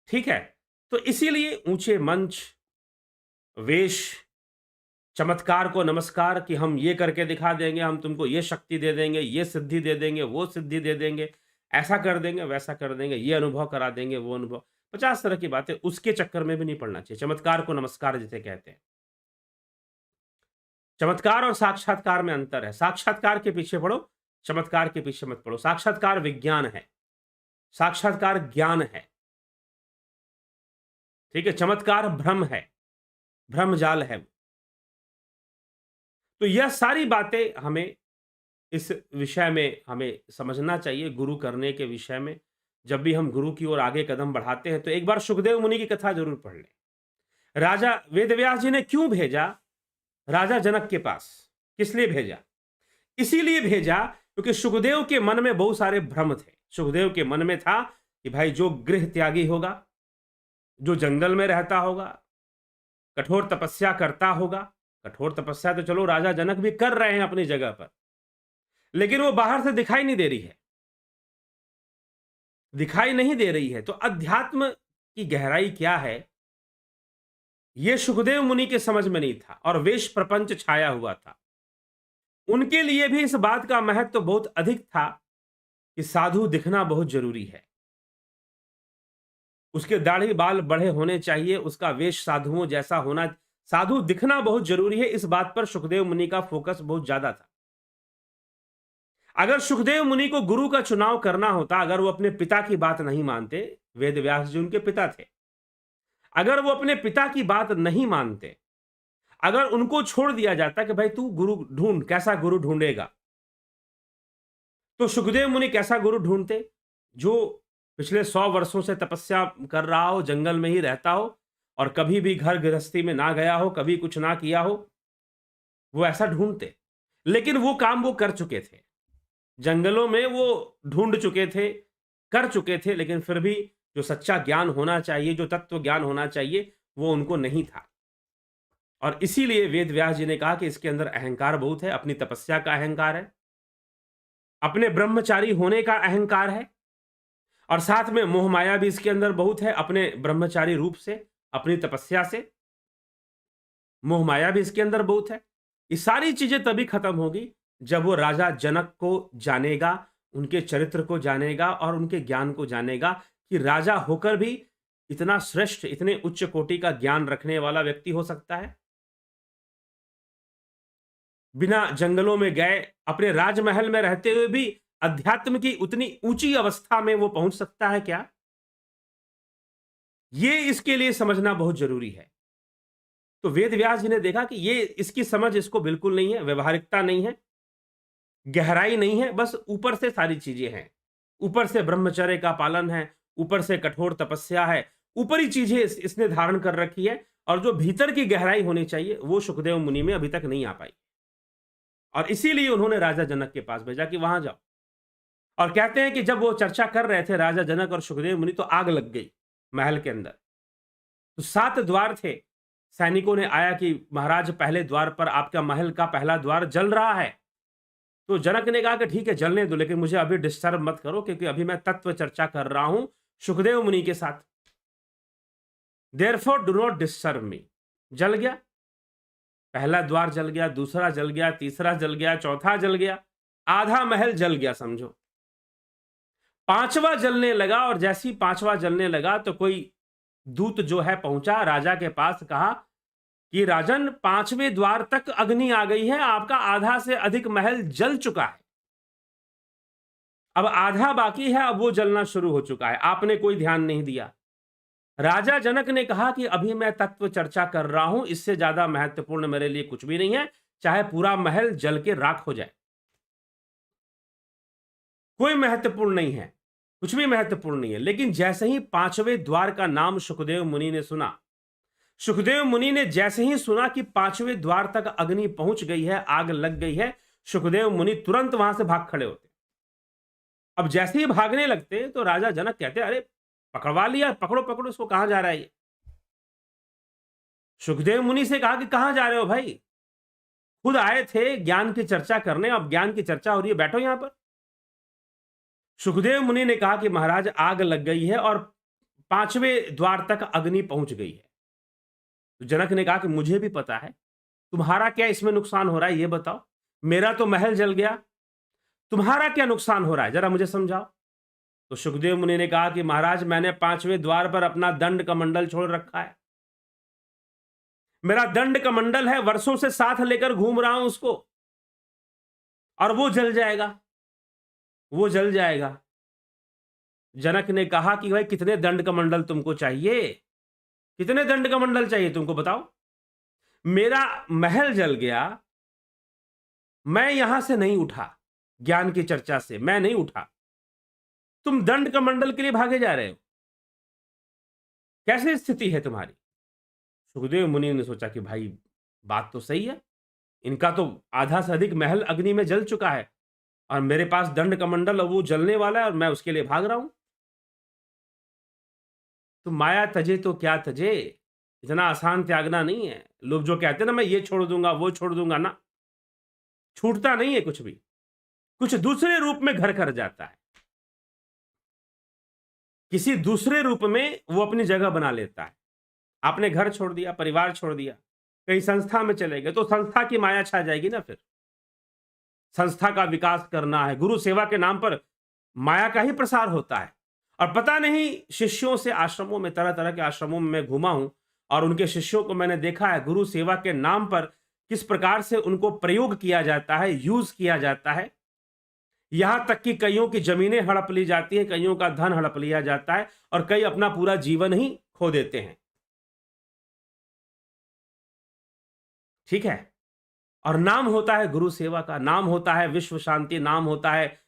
ठीक है? तो इसीलिए ऊँचे मंच, वेश, चमत्कार को नमस्कार कि हम ये करके दिखा देंगे, हम तुमको ये शक्ति दे देंगे, ये सिद्धि दे देंगे, वो सिद्धि दे देंगे, ऐसा कर देंगे, वैसा कर देंगे, ये अनुभव करा देंगे, वो अनुभव 50 तरह की बातें, उसके चक्कर में भी नहीं पड़ना चाहिए। चमत्कार को नमस्कार जिसे कहते हैं। चमत्कार और साक्षात्कार में अंतर है। साक्षात्कार के पीछे पड़ो, चमत्कार के पीछे मत पड़ो। साक्षात्कार विज्ञान है, साक्षात्कार ज्ञान है, ठीक है? चमत्कार भ्रम है, भ्रमजाल है। तो यह सारी बातें हमें इस विषय में हमें समझना चाहिए, गुरु करने के विषय में। जब भी हम गुरु की ओर आगे कदम बढ़ाते हैं तो एक बार सुखदेव मुनि की कथा जरूर पढ़ लें। राजा वेदव्यास जी ने क्यों भेजा राजा जनक के पास? किस लिए भेजा? इसीलिए भेजा क्योंकि सुखदेव के मन में बहुत सारे भ्रम थे। सुखदेव के मन में था कि भाई जो गृह त्यागी होगा, जो जंगल में रहता होगा, कठोर तपस्या करता होगा, कठोर तपस्या तो चलो राजा जनक भी कर रहे हैं अपनी जगह पर, लेकिन वो बाहर से दिखाई नहीं दे रही है, दिखाई नहीं दे रही है। तो अध्यात्म की गहराई क्या है, ये सुखदेव मुनि के समझ में नहीं था, और वेश प्रपंच छाया हुआ था। उनके लिए भी इस बात का महत्व तो बहुत अधिक था कि साधु दिखना बहुत जरूरी है, उसके दाढ़ी बाल बड़े होने चाहिए, उसका वेश साधुओं जैसा होना, साधु दिखना बहुत जरूरी है। इस बात पर सुखदेव मुनि का फोकस बहुत ज्यादा था। अगर सुखदेव मुनि को गुरु का चुनाव करना होता, अगर वो अपने पिता की बात नहीं मानते, वेद व्यास जी उनके पिता थे, अगर वो अपने पिता की बात नहीं मानते, अगर उनको छोड़ दिया जाता कि भाई तू गुरु ढूंढ, कैसा गुरु ढूंढेगा, तो सुखदेव मुनि कैसा गुरु ढूंढते? जो पिछले 100 वर्षों से तपस्या कर रहा हो, जंगल में ही रहता हो, और कभी भी घर गृहस्थी में ना गया हो, कभी कुछ ना किया हो, वो ऐसा ढूंढते। लेकिन वो काम वो कर चुके थे, जंगलों में वो ढूंढ चुके थे, कर चुके थे, लेकिन फिर भी जो सच्चा ज्ञान होना चाहिए, जो तत्व ज्ञान होना चाहिए, वो उनको नहीं था। और इसीलिए वेद व्यास जी ने कहा कि इसके अंदर अहंकार बहुत है, अपनी तपस्या का अहंकार है, अपने ब्रह्मचारी होने का अहंकार है, और साथ में मोह माया भी इसके अंदर बहुत है, अपने ब्रह्मचारी रूप से, अपनी तपस्या से मोह माया भी इसके अंदर बहुत है। ये सारी चीजें तभी खत्म होगी जब वो राजा जनक को जानेगा, उनके चरित्र को जानेगा और उनके ज्ञान को जानेगा कि राजा होकर भी इतना श्रेष्ठ, इतने उच्च कोटि का ज्ञान रखने वाला व्यक्ति हो सकता है। बिना जंगलों में गए, अपने राजमहल में रहते हुए भी अध्यात्म की उतनी ऊंची अवस्था में वो पहुंच सकता है क्या? ये इसके लिए समझना बहुत जरूरी है। तो वेद व्यास जी ने देखा कि ये इसकी समझ इसको बिल्कुल नहीं है, व्यवहारिकता नहीं है, गहराई नहीं है, बस ऊपर से सारी चीजें हैं। ऊपर से ब्रह्मचर्य का पालन है, ऊपर से कठोर तपस्या है, ऊपरी चीजें इसने धारण कर रखी है, और जो भीतर की गहराई होनी चाहिए वो सुखदेव मुनि में अभी तक नहीं आ पाई। और इसीलिए उन्होंने राजा जनक के पास भेजा कि वहां जाओ। और कहते हैं कि जब वो चर्चा कर रहे थे राजा जनक और सुखदेव मुनि, तो आग लग गई महल के अंदर। तो 7 द्वार थे, सैनिकों ने आया कि महाराज पहले द्वार पर आपका महल का पहला द्वार जल रहा है। तो जनक ने कहा कि ठीक है जलने दो, लेकिन मुझे अभी डिस्टर्ब मत करो, क्योंकि अभी मैं तत्व चर्चा कर रहा हूं सुखदेव मुनि के साथ। Therefore do not disturb me. जल गया, पहला द्वार जल गया, दूसरा जल गया, तीसरा जल गया, चौथा जल गया, आधा महल जल गया समझो। 5वां जलने लगा, और जैसी 5वां जलने लगा तो कोई दूत जो है पहुंचा राजा के पास, कहा कि राजन 5वें द्वार तक अग्नि आ गई है, आपका आधा से अधिक महल जल चुका है, अब आधा बाकी है, अब वो जलना शुरू हो चुका है, आपने कोई ध्यान नहीं दिया। राजा जनक ने कहा कि अभी मैं तत्व चर्चा कर रहा हूं, इससे ज्यादा महत्वपूर्ण मेरे लिए कुछ भी नहीं है, चाहे पूरा महल जल के राख हो जाए, कोई महत्वपूर्ण नहीं है, कुछ भी महत्वपूर्ण नहीं है। लेकिन जैसे ही 5वें द्वार का नाम सुखदेव मुनि ने सुना, सुखदेव मुनि ने जैसे ही सुना कि 5वें द्वार तक अग्नि पहुंच गई है, आग लग गई है, सुखदेव मुनि तुरंत वहां से भाग खड़े होते। अब जैसे ही भागने लगते तो राजा जनक कहते, अरे पकड़वा लिया, पकड़ो पकड़ो इसको, कहां जा रहा है ये? सुखदेव मुनि से कहा कि कहां जा रहे हो भाई? खुद आए थे ज्ञान की चर्चा करने, अब ज्ञान की चर्चा हो रही है, बैठो यहां पर। सुखदेव मुनि ने कहा कि महाराज आग लग गई है और 5वें द्वार तक अग्नि पहुंच गई है। तो जनक ने कहा कि मुझे भी पता है, तुम्हारा क्या इसमें नुकसान हो रहा है ये बताओ? मेरा तो महल जल गया, तुम्हारा क्या नुकसान हो रहा है जरा मुझे समझाओ। तो सुखदेव मुनि ने कहा कि महाराज मैंने 5वें द्वार पर अपना दंड कमंडल छोड़ रखा है। मेरा दंड कमंडल है, वर्षों से साथ लेकर घूम रहा हूं उसको, और वो जल जाएगा, वो जल जाएगा। जनक ने कहा कि भाई कितने दंड कमंडल तुमको चाहिए? कितने दंड कमंडल चाहिए तुमको बताओ? मेरा महल जल गया, मैं यहां से नहीं उठा, ज्ञान की चर्चा से मैं नहीं उठा, तुम दंड कमंडल के लिए भागे जा रहे हो, कैसी स्थिति है तुम्हारी? सुखदेव मुनि ने सोचा कि भाई बात तो सही है, इनका तो आधा से अधिक महल अग्नि में जल चुका है और मेरे पास दंड कमंडल और वो जलने वाला है और मैं उसके लिए भाग रहा हूं। तो माया तजे तो क्या तजे, इतना आसान त्यागना नहीं है। लोग जो कहते हैं ना मैं ये छोड़ दूंगा वो छोड़ दूंगा, ना, छूटता नहीं है कुछ भी, कुछ दूसरे रूप में घर कर जाता है, किसी दूसरे रूप में वो अपनी जगह बना लेता है। आपने घर छोड़ दिया, परिवार छोड़ दिया, कहीं संस्था में चले गए तो संस्था की माया छा जाएगी ना। फिर संस्था का विकास करना है, गुरु सेवा के नाम पर माया का ही प्रसार होता है। और पता नहीं शिष्यों से आश्रमों में, तरह तरह के आश्रमों में मैं घूमा हूं और उनके शिष्यों को मैंने देखा है, गुरु सेवा के नाम पर किस प्रकार से उनको प्रयोग किया जाता है, यूज किया जाता है। यहां तक कि कईयों की जमीनें हड़प ली जाती है, कईयों का धन हड़प लिया जाता है और कई अपना पूरा जीवन ही खो देते हैं। ठीक है, और नाम होता है गुरु सेवा का, नाम होता है विश्व शांति, नाम होता है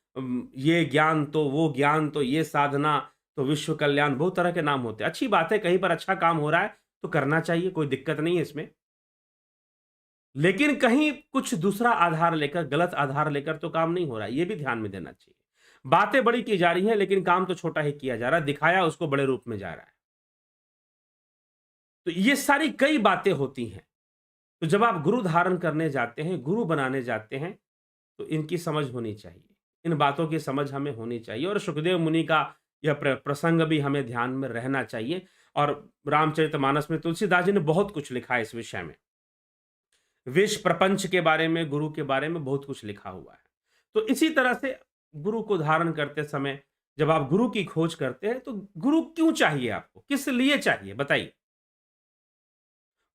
ये ज्ञान तो वो ज्ञान तो ये साधना तो विश्व कल्याण, बहुत तरह के नाम होते हैं। अच्छी बात है, कहीं पर अच्छा काम हो रहा है तो करना चाहिए, कोई दिक्कत नहीं है इसमें। लेकिन कहीं कुछ दूसरा आधार लेकर, गलत आधार लेकर तो काम नहीं हो रहा है, ये भी ध्यान में देना चाहिए। बातें बड़ी की जा रही हैं लेकिन काम तो छोटा ही किया जा रहा है, दिखाया उसको बड़े रूप में जा रहा है। तो ये सारी कई बातें होती हैं। तो जब आप गुरु धारण करने जाते हैं, गुरु बनाने जाते हैं, तो इनकी समझ होनी चाहिए, इन बातों की समझ हमें होनी चाहिए। और सुखदेव मुनि का यह प्रसंग भी हमें ध्यान में रहना चाहिए। और रामचरितमानस में तुलसीदास जी ने बहुत कुछ लिखा है इस विषय में, विश्व प्रपंच के बारे में, गुरु के बारे में बहुत कुछ लिखा हुआ है। तो इसी तरह से गुरु को धारण करते समय जब आप गुरु की खोज करते हैं तो गुरु क्यों चाहिए आपको, किस लिए चाहिए बताइए?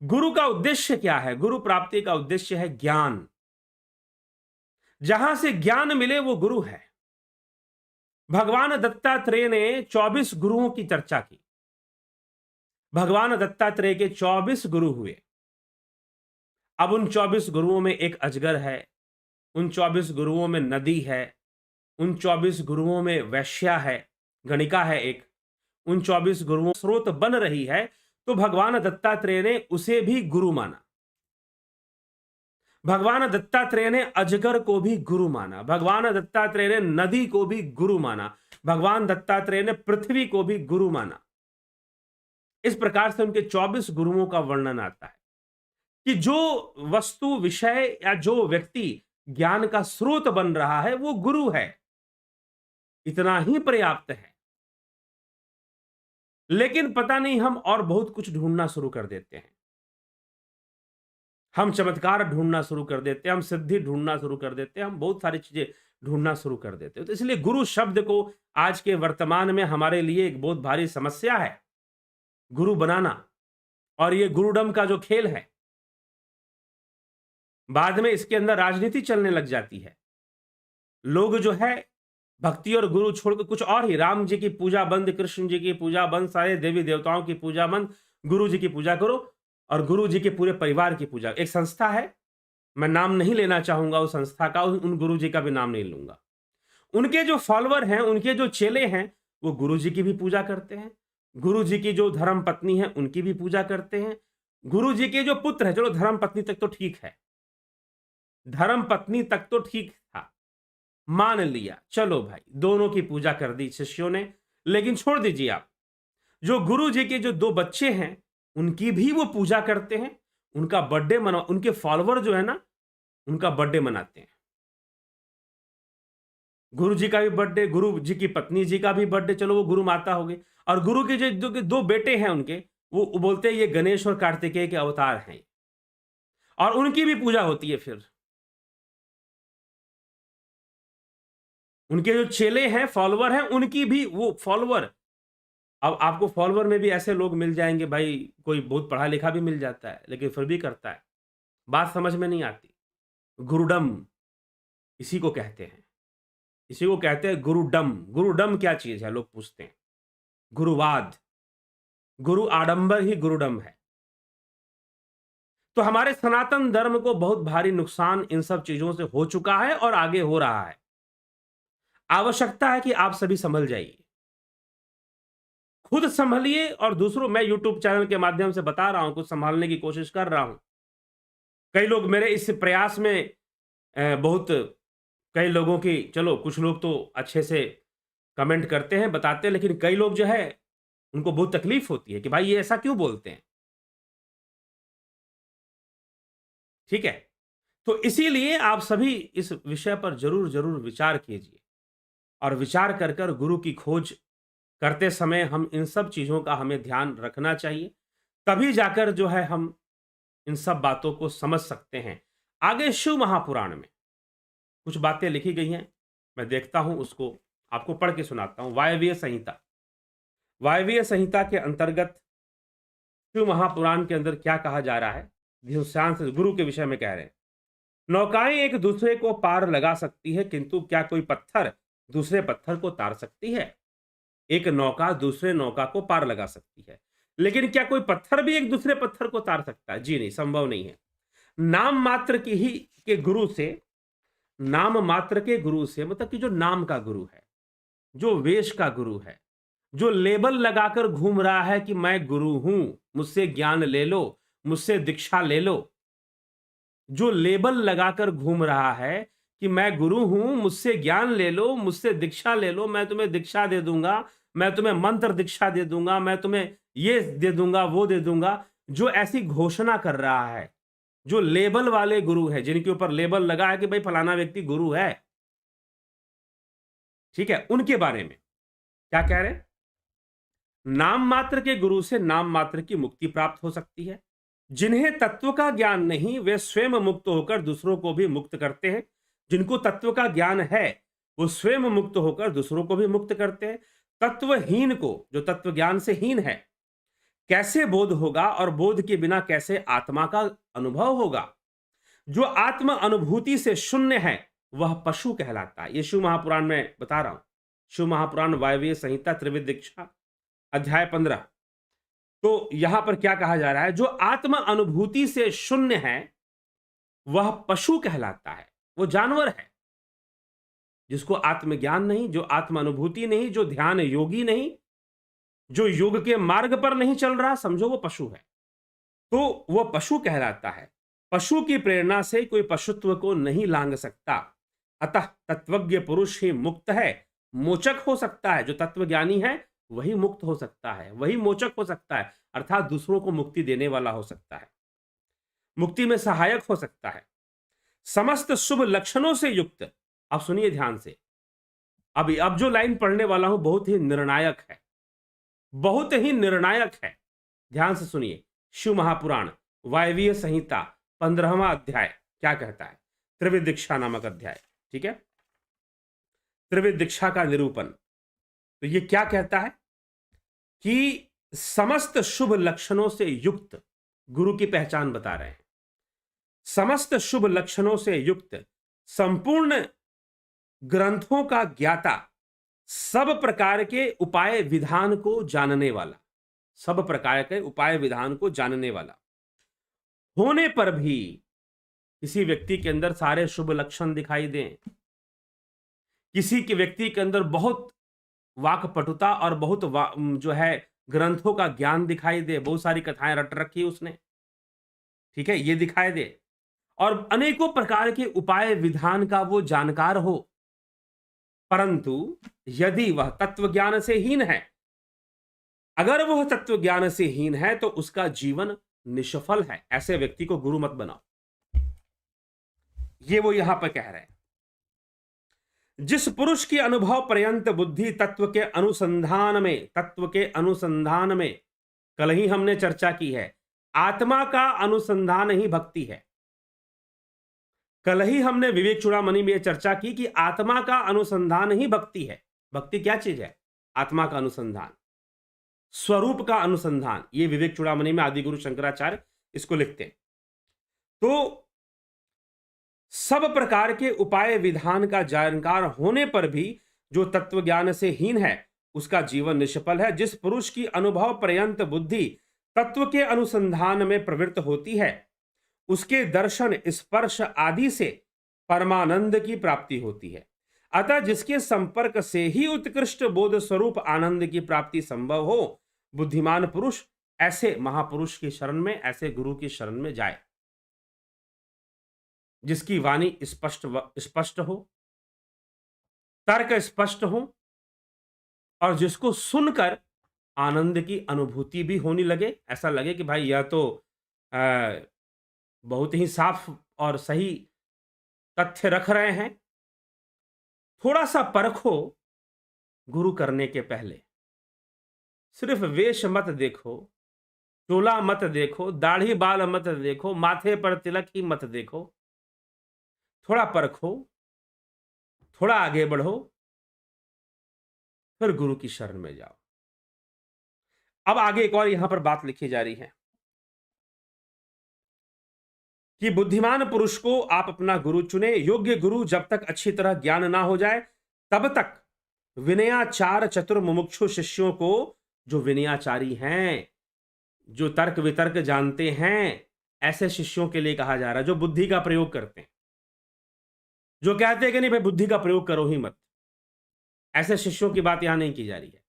गुरु का उद्देश्य क्या है? गुरु प्राप्ति का उद्देश्य है ज्ञान। जहां से ज्ञान मिले वो गुरु है। भगवान दत्तात्रेय ने 24 गुरुओं की चर्चा की। भगवान दत्तात्रेय के 24 गुरु हुए। अब उन 24 गुरुओं में एक अजगर है, उन 24 गुरुओं में नदी है, उन 24 गुरुओं में वैश्या है, गणिका है एक, उन 24 गुरुओं स्रोत बन रही है। तो भगवान दत्तात्रेय ने उसे भी गुरु माना। भगवान दत्तात्रेय ने अजगर को भी गुरु माना। भगवान दत्तात्रेय ने नदी को भी गुरु माना। भगवान दत्तात्रेय ने पृथ्वी को भी गुरु माना। इस प्रकार से उनके 24 गुरुओं का वर्णन आता है कि जो वस्तु, विषय या जो व्यक्ति ज्ञान का स्रोत बन रहा है वो गुरु है, इतना ही पर्याप्त है। लेकिन पता नहीं हम और बहुत कुछ ढूंढना शुरू कर देते हैं। हम चमत्कार ढूंढना शुरू कर देते हैं, हम सिद्धि ढूंढना शुरू कर देते हैं, हम बहुत सारी चीजें ढूंढना शुरू कर देते हैं। तो इसलिए गुरु शब्द को आज के वर्तमान में हमारे लिए एक बहुत भारी समस्या है, गुरु बनाना। और ये गुरुडम का जो खेल है, बाद में इसके अंदर राजनीति चलने लग जाती है। लोग जो है भक्ति और गुरु छोड़कर कुछ और ही, राम जी की पूजा बंद, कृष्ण जी की पूजा बंद, सारे देवी देवताओं की पूजा बंद, गुरु जी की पूजा करो और गुरु जी के पूरे परिवार की पूजा। एक संस्था है, मैं नाम नहीं लेना चाहूंगा उस संस्था का, उन गुरु जी का भी नाम नहीं लूंगा। उनके जो फॉलोअर हैं, उनके जो चेले हैं, वो गुरु जी की भी पूजा करते हैं, गुरु जी की जो धर्म पत्नी है उनकी भी पूजा करते हैं, गुरु जी के जो पुत्र है, चलो धर्म पत्नी तक तो ठीक है, धर्म पत्नी तक तो ठीक था, मान लिया, चलो भाई दोनों की पूजा कर दी शिष्यों ने। लेकिन छोड़ दीजिए आप, जो गुरु जी के जो 2 बच्चे हैं, उनकी भी वो पूजा करते हैं, उनका बर्थडे मना उनके फॉलोवर जो है ना, उनका बर्थडे मनाते हैं। गुरु जी का भी बर्थडे, गुरु जी की पत्नी जी का भी बर्थडे, चलो वो गुरु माता हो गई। और गुरु के जो 2 बेटे हैं उनके, वो बोलते हैं ये गणेश और कार्तिकेय के अवतार हैं, और उनकी भी पूजा होती है फिर। उनके जो चेले हैं, फॉलोवर हैं, उनकी भी वो फॉलोवर। अब आपको फॉलोवर में भी ऐसे लोग मिल जाएँगे भाई, कोई बहुत पढ़ा लिखा भी मिल जाता है, लेकिन फिर भी करता है। बात समझ में नहीं आती। गुरुडम इसी को कहते हैं। इसी को कहते हैं गुरुडम। गुरुडम क्या चीज़ है? लोग पूछते हैं। गुरुवाद, गुरु आडंबर ही गुरुडम है। तो हमारे सनातन धर्म को बहुत भारी नुकसान इन सब चीज़ों से हो चुका है और आगे हो रहा है। आवश्यकता है कि आप सभी संभल जाइए। खुद संभलिए और दूसरों, मैं यूट्यूब चैनल के माध्यम से बता रहा हूं, कुछ संभालने की कोशिश कर रहा हूं। कई लोग मेरे इस प्रयास में बहुत, कई लोगों की, चलो कुछ लोग तो अच्छे से कमेंट करते हैं, बताते हैं, लेकिन कई लोग जो है उनको बहुत तकलीफ होती है कि भाई ये ऐसा क्यों बोलते हैं। ठीक है, तो इसीलिए आप सभी इस विषय पर जरूर जरूर विचार कीजिए, और विचार कर कर गुरु की खोज करते समय हम इन सब चीजों का हमें ध्यान रखना चाहिए। तभी जाकर जो है हम इन सब बातों को समझ सकते हैं। आगे शिव महापुराण में कुछ बातें लिखी गई हैं, मैं देखता हूं, उसको आपको पढ़ के सुनाता हूं। वायवीय संहिता, वायवीय संहिता के अंतर्गत शिव महापुराण के अंदर क्या कहा जा रहा है, ध्युषांत गुरु के विषय में कह रहे हैं। नौकाएं एक दूसरे को पार लगा सकती है, किंतु क्या कोई पत्थर दूसरे पत्थर को तार सकती है? एक नौका दूसरे नौका को पार लगा सकती है, लेकिन क्या कोई पत्थर भी एक दूसरे पत्थर को तार सकता है? जी नहीं, संभव नहीं है। नाम मात्र की ही के गुरु से, नाम मात्र के गुरु से मतलब कि जो नाम का गुरु है, जो वेश का गुरु है, जो लेबल लगाकर घूम रहा है कि मैं गुरु हूं, मुझसे ज्ञान ले लो, मुझसे दीक्षा ले लो, जो लेबल लगाकर घूम रहा है कि मैं गुरु हूं, मुझसे ज्ञान ले लो, मुझसे दीक्षा ले लो, मैं तुम्हें दीक्षा दे दूंगा, मैं तुम्हें मंत्र दीक्षा दे दूंगा, मैं तुम्हें ये दे दूंगा, वो दे दूंगा, जो ऐसी घोषणा कर रहा है, जो लेबल वाले गुरु है, जिनके ऊपर लेबल लगा है कि भाई फलाना व्यक्ति गुरु है, ठीक है, उनके बारे में क्या कह रहे हैं? नाम मात्र के गुरु से नाम मात्र की मुक्ति प्राप्त हो सकती है। जिन्हें तत्व का ज्ञान नहीं, वे स्वयं मुक्त होकर दूसरों को भी मुक्त करते हैं। जिनको तत्व का ज्ञान है, वो स्वयं मुक्त होकर दूसरों को भी मुक्त करते हैं। तत्वहीन को, जो तत्व ज्ञान से हीन है, कैसे बोध होगा, और बोध के बिना कैसे आत्मा का अनुभव होगा? जो आत्म अनुभूति से शून्य है, वह पशु कहलाता है। ये शिव महापुराण में बता रहा हूं। शिव महापुराण वायवीय संहिता त्रिविध दीक्षा अध्याय 15। तो यहां पर क्या कहा जा रहा है? जो आत्म अनुभूति से शून्य है, वह पशु कहलाता है, वो जानवर है। जिसको आत्मज्ञान नहीं, जो आत्म अनुभूति नहीं, जो ध्यान योगी नहीं, जो योग के मार्ग पर नहीं चल रहा, समझो वो पशु है। तो वह पशु कहलाता है। पशु की प्रेरणा से कोई पशुत्व को नहीं लांघ सकता। अतः तत्वज्ञ पुरुष ही मुक्त है, मोचक हो सकता है। जो तत्वज्ञानी है वही मुक्त हो सकता है, वही मोचक हो सकता है, अर्थात दूसरों को मुक्ति देने वाला हो सकता है, मुक्ति में सहायक हो सकता है। समस्त शुभ लक्षणों से युक्त, अब सुनिए ध्यान से, अब जो लाइन पढ़ने वाला हूं बहुत ही निर्णायक है, बहुत ही निर्णायक है। ध्यान से सुनिए। शिव महापुराण वायवीय संहिता 15वां अध्याय क्या कहता है? त्रिविध दीक्षा नामक अध्याय, ठीक है, त्रिविध दीक्षा का निरूपण। तो ये क्या कहता है कि समस्त शुभ लक्षणों से युक्त गुरु की पहचान बता रहे हैं। समस्त शुभ लक्षणों से युक्त, संपूर्ण ग्रंथों का ज्ञाता, सब प्रकार के उपाय विधान को जानने वाला, सब प्रकार के उपाय विधान को जानने वाला होने पर भी किसी व्यक्ति के अंदर सारे शुभ लक्षण दिखाई दें, किसी के व्यक्ति के अंदर बहुत वाकपटुता और बहुत जो है ग्रंथों का ज्ञान दिखाई दे, बहुत सारी कथाएं रट रखी उसने, ठीक है, ये दिखाई दे, और अनेकों प्रकार के उपाय विधान का वो जानकार हो, परंतु यदि वह तत्व ज्ञान से हीन है, अगर वह तत्व ज्ञान से हीन है तो उसका जीवन निष्फल है। ऐसे व्यक्ति को गुरु मत बनाओ। ये वो यहां पर कह रहे हैं। जिस पुरुष की अनुभव पर्यंत बुद्धि तत्व के अनुसंधान में कल ही हमने चर्चा की है, आत्मा का अनुसंधान ही भक्ति है। कल ही हमने विवेक चूड़ामणि में चर्चा की कि आत्मा का अनुसंधान ही भक्ति है। भक्ति क्या चीज है? आत्मा का अनुसंधान, स्वरूप का अनुसंधान। ये विवेक चूड़ामणि में आदि गुरु शंकराचार्य इसको लिखते हैं। तो सब प्रकार के उपाय विधान का जानकार होने पर भी जो तत्व ज्ञान से हीन है उसका जीवन निष्फल है। जिस पुरुष की अनुभव पर्यंत बुद्धि तत्व के अनुसंधान में प्रवृत्त होती है, उसके दर्शन, स्पर्श आदि से परमानंद की प्राप्ति होती है। अतः जिसके संपर्क से ही उत्कृष्ट बोध स्वरूप आनंद की प्राप्ति संभव हो, बुद्धिमान पुरुष ऐसे महापुरुष की शरण में, ऐसे गुरु की शरण में जाए, जिसकी वाणी स्पष्ट हो, तर्क स्पष्ट हो और जिसको सुनकर आनंद की अनुभूति भी होने लगे। ऐसा लगे कि भाई यह तो बहुत ही साफ और सही तथ्य रख रहे हैं। थोड़ा सा परखो गुरु करने के पहले। सिर्फ वेश मत देखो, चोला मत देखो, दाढ़ी बाल मत देखो, माथे पर तिलक ही मत देखो। थोड़ा परखो, थोड़ा आगे बढ़ो, फिर गुरु की शरण में जाओ। अब आगे एक और यहां पर बात लिखी जा रही है कि बुद्धिमान पुरुष को आप अपना गुरु चुने। योग्य गुरु जब तक अच्छी तरह ज्ञान ना हो जाए तब तक विनयाचार चतुर मुमुक्षु शिष्यों को, जो विनयाचारी हैं, जो तर्क वितर्क जानते हैं, ऐसे शिष्यों के लिए कहा जा रहा है, जो बुद्धि का प्रयोग करते हैं, जो कहते हैं कि नहीं भाई बुद्धि का प्रयोग करो ही मत। ऐसे शिष्यों की बात यहां नहीं की जा रही है।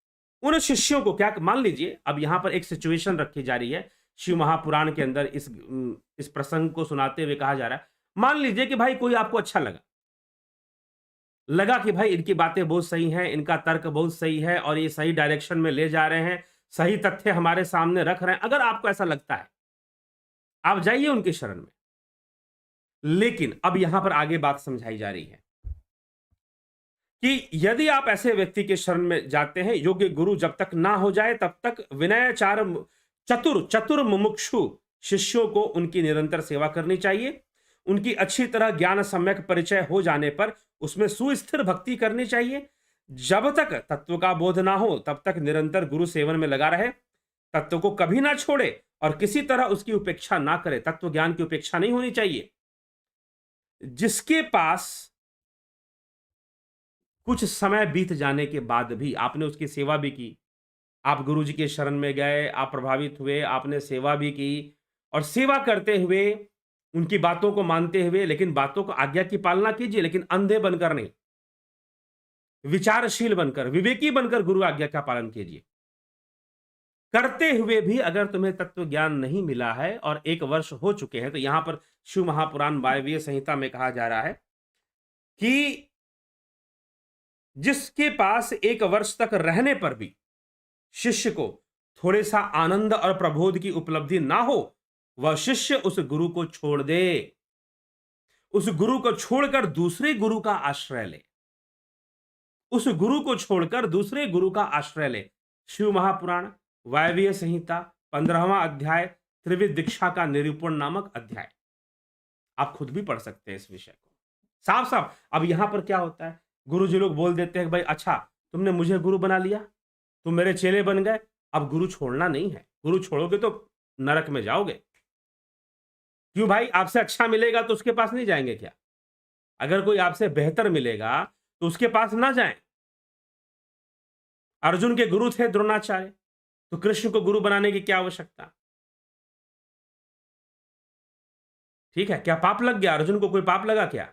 उन शिष्यों को क्या, मान लीजिए अब यहां पर एक सिचुएशन रखी जा रही है शिव महापुराण के अंदर, इस प्रसंग को सुनाते हुए कहा जा रहा है, मान लीजिए कि भाई कोई आपको अच्छा लगा कि भाई इनकी बातें बहुत सही हैं, इनका तर्क बहुत सही है और ये सही डायरेक्शन में ले जा रहे हैं, सही तथ्य हमारे सामने रख रहे हैं। अगर आपको ऐसा लगता है, आप जाइए उनकी शरण में। लेकिन अब यहां पर आगे बात समझाई जा रही है कि यदि आप ऐसे व्यक्ति के शरण में जाते हैं, योग्य गुरु जब तक ना हो जाए तब तक विनयाचार चतुर मुमुक्षु शिष्यों को उनकी निरंतर सेवा करनी चाहिए। उनकी अच्छी तरह ज्ञान सम्यक परिचय हो जाने पर उसमें सुस्थिर भक्ति करनी चाहिए। जब तक तत्व का बोध ना हो तब तक निरंतर गुरु सेवन में लगा रहे, तत्व को कभी ना छोड़े और किसी तरह उसकी उपेक्षा ना करे। तत्व ज्ञान की उपेक्षा नहीं होनी चाहिए। जिसके पास कुछ समय बीत जाने के बाद भी आपने उसकी सेवा भी की, आप गुरुजी के शरण में गए, आप प्रभावित हुए, आपने सेवा भी की और सेवा करते हुए उनकी बातों को मानते हुए, लेकिन बातों को आज्ञा की पालना कीजिए, लेकिन अंधे बनकर नहीं, विचारशील बनकर, विवेकी बनकर गुरु आज्ञा का पालन कीजिए। करते हुए भी अगर तुम्हें तत्व ज्ञान नहीं मिला है और 1 वर्ष हो चुके हैं, तो यहां पर शिव महापुराण वायवीय संहिता में कहा जा रहा है कि जिसके पास 1 वर्ष तक रहने पर भी शिष्य को थोड़े सा आनंद और प्रबोध की उपलब्धि ना हो, वह शिष्य उस गुरु को छोड़ दे, उस गुरु को छोड़कर दूसरे गुरु का आश्रय ले, उस गुरु को छोड़कर दूसरे गुरु का आश्रय ले। शिव महापुराण वायवीय संहिता 15वां अध्याय, त्रिविध दीक्षा का निरूपण नामक अध्याय, आप खुद भी पढ़ सकते हैं इस विषय को साफ साफ। अब यहां पर क्या होता है, गुरु जी लोग बोल देते हैं कि भाई अच्छा तुमने मुझे गुरु बना लिया, तुम मेरे चेले बन गए, अब गुरु छोड़ना नहीं है। गुरु छोड़ोगे तो नरक में जाओगे। क्यों भाई, आपसे अच्छा मिलेगा तो उसके पास नहीं जाएंगे क्या? अगर कोई आपसे बेहतर मिलेगा तो उसके पास ना जाएं। अर्जुन के गुरु थे द्रोणाचार्य, तो कृष्ण को गुरु बनाने की क्या आवश्यकता? ठीक है, क्या पाप लग गया? अर्जुन को कोई पाप लगा क्या?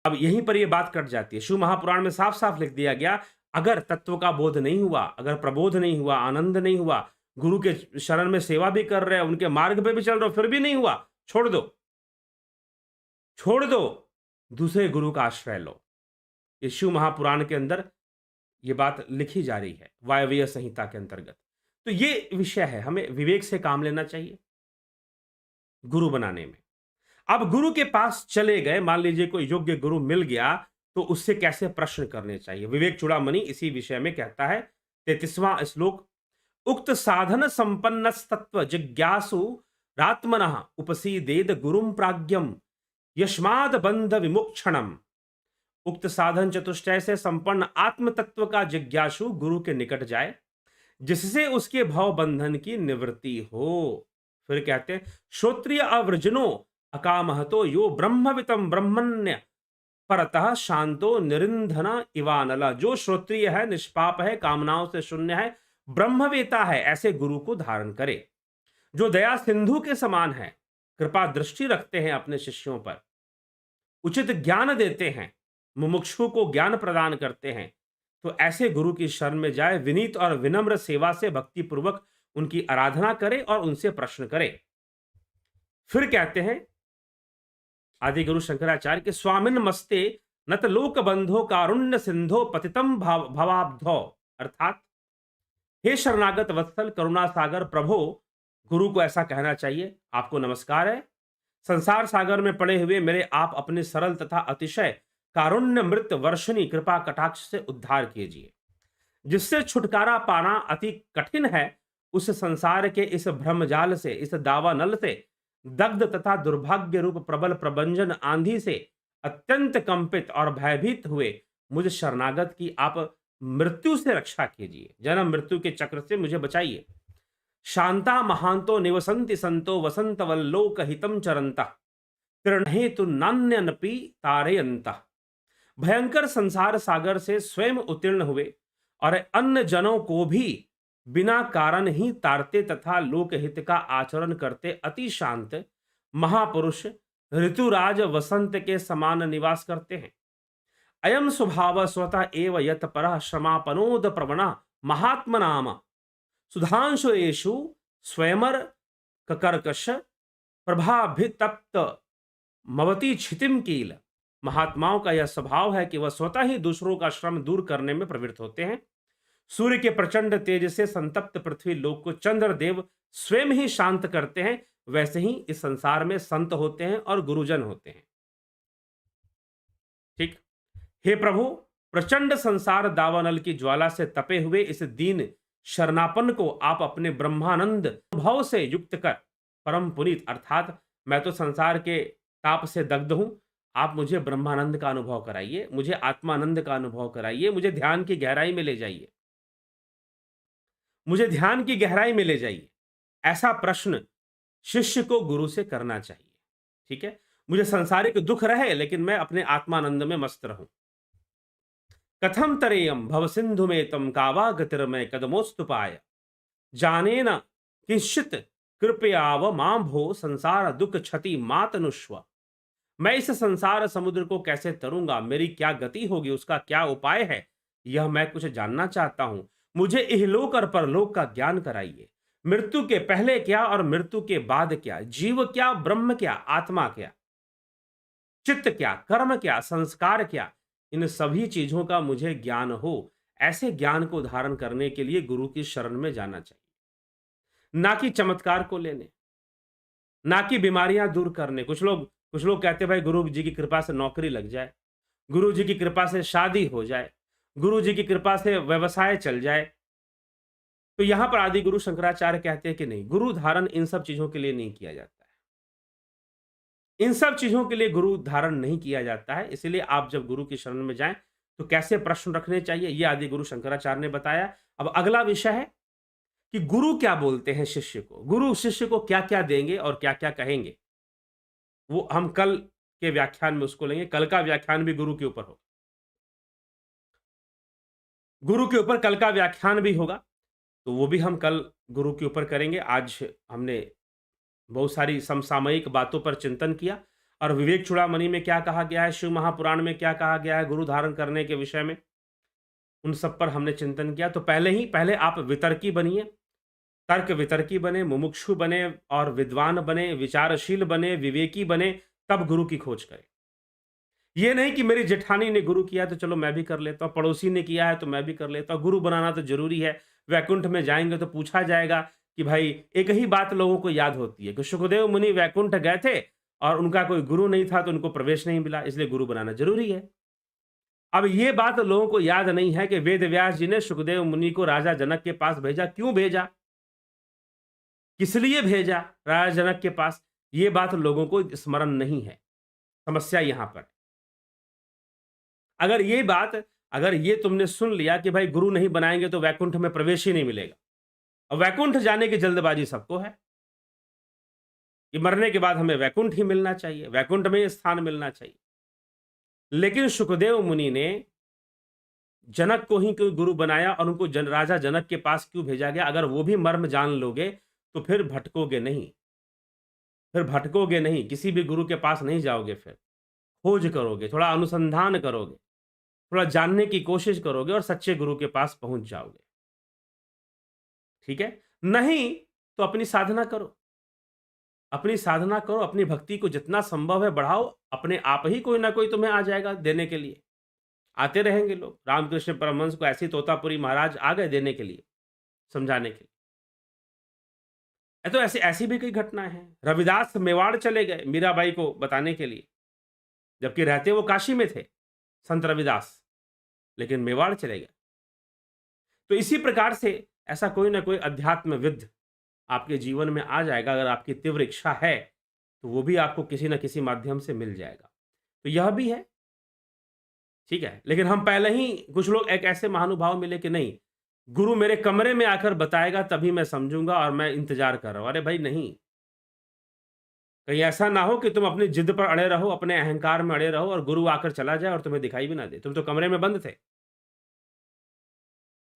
अब यहीं पर यह बात कट जाती है। शिव महापुराण में साफ साफ लिख दिया गया, अगर तत्व का बोध नहीं हुआ, अगर प्रबोध नहीं हुआ, आनंद नहीं हुआ, गुरु के शरण में सेवा भी कर रहे हो, उनके मार्ग पे भी चल रहे हो, फिर भी नहीं हुआ, छोड़ दो, छोड़ दो, दूसरे गुरु का आश्रय लो। ये शिव महापुराण के अंदर ये बात लिखी जा रही है, वायवीय संहिता के अंतर्गत। तो ये विषय है, हमें विवेक से काम लेना चाहिए गुरु बनाने में। अब गुरु के पास चले गए, मान लीजिए कोई योग्य गुरु मिल गया, तो उससे कैसे प्रश्न करने चाहिए? विवेक चूड़ामणि इसी विषय में कहता है, 33वां श्लोक, उक्त साधन संपन्नस्तत्व जिज्ञासु रात्मनः उपसीदेद गुरुम प्राज्ञम यस्माद बंध विमुक्षणम। उक्त साधन चतुष्टय से संपन्न आत्म तत्व का जिज्ञासु गुरु के निकट जाए, जिससे उसके भव बंधन की निवृत्ति हो। फिर कहते हैं, श्रोत्रिय अवृजनो अकामहतो यो ब्रह्मवितम ब्रह्मण्य परतः शांतो निरिंधन इवानला। जो श्रोत्रिय है, निष्पाप है, कामनाओं से शून्य है, ब्रह्मवेता है, ऐसे गुरु को धारण करे। जो दया सिंधु के समान है, कृपा दृष्टि रखते हैं अपने शिष्यों पर, उचित ज्ञान देते हैं, मुमुक्षु को ज्ञान प्रदान करते हैं, तो ऐसे गुरु की शरण में जाए, विनीत और विनम्र सेवा से भक्ति पूर्वक उनकी आराधना करे और उनसे प्रश्न करे। फिर कहते हैं आदि गुरु शंकराचार्य के, स्वामिन मस्ते नत लोक बंधो कारुण्य सिंधो पतितम भवाब्धो। अर्थात हे शरणागत वत्सल करुणा सागर प्रभो, गुरु को ऐसा कहना चाहिए, आपको नमस्कार है, संसार सागर में पड़े हुए मेरे आप अपने सरल तथा अतिशय कारुण्य मृत वर्षणी कृपा कटाक्ष से उद्धार कीजिए। जिससे छुटकारा पाना अति कठिन है, उस संसार के इस भ्रमजाल से, इस दावानल से, दग्ध तथा दुर्भाग्य रूप प्रबल प्रबंजन आंधी से अत्यंत कंपित और भयभीत हुए मुझ शरणागत की आप मृत्यु से रक्षा कीजिए, जन्म मृत्यु के चक्र से मुझे बचाइए। शांता महांतो निवसंति संतो वसंत वल्लोक हितम चरंता तृणहेतु नान्यनपि तारयंता। भयंकर संसार सागर से स्वयं उत्तीर्ण हुए और अन्य जनों को भी बिना कारण ही तारते तथा लोकहित का आचरण करते अति शांत महापुरुष ऋतुराज वसंत के समान निवास करते हैं। अयम स्वभाव स्वतः एव यत परः श्रमापनोद प्रवण महात्मनाम सुधांशुरेषु स्वयंर ककर्कश प्रभाभितप्त मवती क्षितिम कील। महात्माओं का यह स्वभाव है कि वह स्वतः ही दूसरों का श्रम दूर करने में प्रवृत्त होते हैं। सूर्य के प्रचंड तेज से संतप्त पृथ्वी लोक को चंद्रदेव स्वयं ही शांत करते हैं, वैसे ही इस संसार में संत होते हैं और गुरुजन होते हैं। ठीक। हे प्रभु, प्रचंड संसार दावानल की ज्वाला से तपे हुए इस दीन शरणापन को आप अपने ब्रह्मानंद भाव से युक्त कर परम पुनीत, अर्थात मैं तो संसार के ताप से दग्ध हूं, आप मुझे ब्रह्मानंद का अनुभव कराइए, मुझे आत्मानंद का अनुभव कराइए, मुझे ध्यान की गहराई में ले जाइए, मुझे ध्यान की गहराई में ले जाइए। ऐसा प्रश्न शिष्य को गुरु से करना चाहिए। ठीक है, मुझे सांसारिक दुख रहे लेकिन मैं अपने आत्मानंद में मस्त रहूं। कथम तरेयम भव सिंधु में तम कावा गतिर्मय कदमोस्तु पाय जाने न किंचित कृपयाव मां भो संसार दुख क्षति मातनुष्व। मैं इस संसार समुद्र को कैसे तरूंगा, मेरी क्या गति होगी, उसका क्या उपाय है, यह मैं कुछ जानना चाहता हूं। मुझे इहलोक और परलोक का ज्ञान कराइए। मृत्यु के पहले क्या और मृत्यु के बाद क्या, जीव क्या, ब्रह्म क्या, आत्मा क्या, चित्त क्या, कर्म क्या, संस्कार क्या, इन सभी चीजों का मुझे ज्ञान हो। ऐसे ज्ञान को धारण करने के लिए गुरु की शरण में जाना चाहिए, ना कि चमत्कार को लेने, ना कि बीमारियां दूर करने। कुछ लोग कहते भाई गुरु जी की कृपा से नौकरी लग जाए, गुरु जी की कृपा से शादी हो जाए, गुरु जी की कृपा से व्यवसाय चल जाए। तो यहां पर आदि गुरु शंकराचार्य कहते हैं कि नहीं, गुरु धारण इन सब चीजों के लिए नहीं किया जाता है, इन सब चीजों के लिए गुरु धारण नहीं किया जाता है। इसलिए आप जब गुरु की शरण में जाएं तो कैसे प्रश्न रखने चाहिए, यह आदि गुरु शंकराचार्य ने बताया। अब अगला विषय है कि गुरु क्या बोलते हैं शिष्य को, गुरु शिष्य को क्या क्या देंगे और क्या क्या कहेंगे, वो हम कल के व्याख्यान में उसको लेंगे। कल का व्याख्यान भी गुरु के ऊपर होगा, गुरु के ऊपर कल का व्याख्यान भी होगा, तो वो भी हम कल गुरु के ऊपर करेंगे। आज हमने बहुत सारी समसामयिक बातों पर चिंतन किया और विवेक चूड़ामणि में क्या कहा गया है, शिव महापुराण में क्या कहा गया है गुरु धारण करने के विषय में, उन सब पर हमने चिंतन किया। तो पहले आप वितर्की बनिए, तर्क वितर्की बने, मुमुक्षु बने और विद्वान बने, विचारशील बने, विवेकी बने, तब गुरु की खोज करें। ये नहीं कि मेरी जेठानी ने गुरु किया तो चलो मैं भी कर लेता हूँ, पड़ोसी ने किया है तो मैं भी कर लेता हूँ, गुरु बनाना तो ज़रूरी है। वैकुंठ में जाएँगे तो पूछा जाएगा कि भाई एक ही बात लोगों को याद होती है कि सुखदेव मुनि वैकुंठ गए थे और उनका कोई गुरु नहीं था तो उनको प्रवेश नहीं मिला, इसलिए गुरु बनाना ज़रूरी है। अब ये बात लोगों को याद नहीं है कि वेद व्यास जी ने सुखदेव मुनि को राजा जनक के पास भेजा, क्यों भेजा? किस लिए भेजा राजा जनक के पास? ये बात लोगों को स्मरण नहीं है। समस्या यहाँ पर। अगर ये बात अगर ये तुमने सुन लिया कि भाई गुरु नहीं बनाएँगे तो वैकुंठ में प्रवेश ही नहीं मिलेगा। अब वैकुंठ जाने की जल्दबाज़ी सबको है कि मरने के बाद हमें वैकुंठ ही मिलना चाहिए, वैकुंठ में ही स्थान मिलना चाहिए। लेकिन सुखदेव मुनि ने जनक को ही क्यों गुरु बनाया और उनको राजा जनक के पास क्यों भेजा गया? अगर वो भी मर्म जान लोगे तो फिर भटकोगे नहीं, किसी भी गुरु के पास नहीं जाओगे फिर। खोज करोगे, थोड़ा अनुसंधान करोगे, थोड़ा जानने की कोशिश करोगे और सच्चे गुरु के पास पहुँच जाओगे। ठीक है? नहीं तो अपनी साधना करो। अपनी साधना करो, अपनी भक्ति को जितना संभव है बढ़ाओ, अपने आप ही कोई ना कोई तुम्हें आ जाएगा देने के लिए। आते रहेंगे लोग। रामकृष्ण परमहंस को ऐसे ही तोतापुरी महाराज आ गए देने के लिए, समझाने के लिए। तो ऐसी ऐसी भी कई घटनाएँ हैं। रविदास मेवाड़ चले गए मीराबाई को बताने के लिए, जबकि रहते वो काशी में थे, संत रविदास, लेकिन मेवाड़ चले गए। तो इसी प्रकार से ऐसा कोई ना कोई अध्यात्मविद आपके जीवन में आ जाएगा, अगर आपकी तीव्र इच्छा है, तो वो भी आपको किसी न किसी माध्यम से मिल जाएगा। तो यह भी है, ठीक है? लेकिन हम पहले ही कुछ लोग एक ऐसे महानुभाव मिले कि नहीं, गुरु मेरे कमरे में आकर बताएगा तभी मैं समझूँगा और मैं इंतज़ार कर रहा हूँ। अरे भाई नहीं, कहीं ऐसा ना हो कि तुम अपनी जिद पर अड़े रहो, अपने अहंकार में अड़े रहो और गुरु आकर चला जाए और तुम्हें दिखाई भी ना दे। तुम तो कमरे में बंद थे।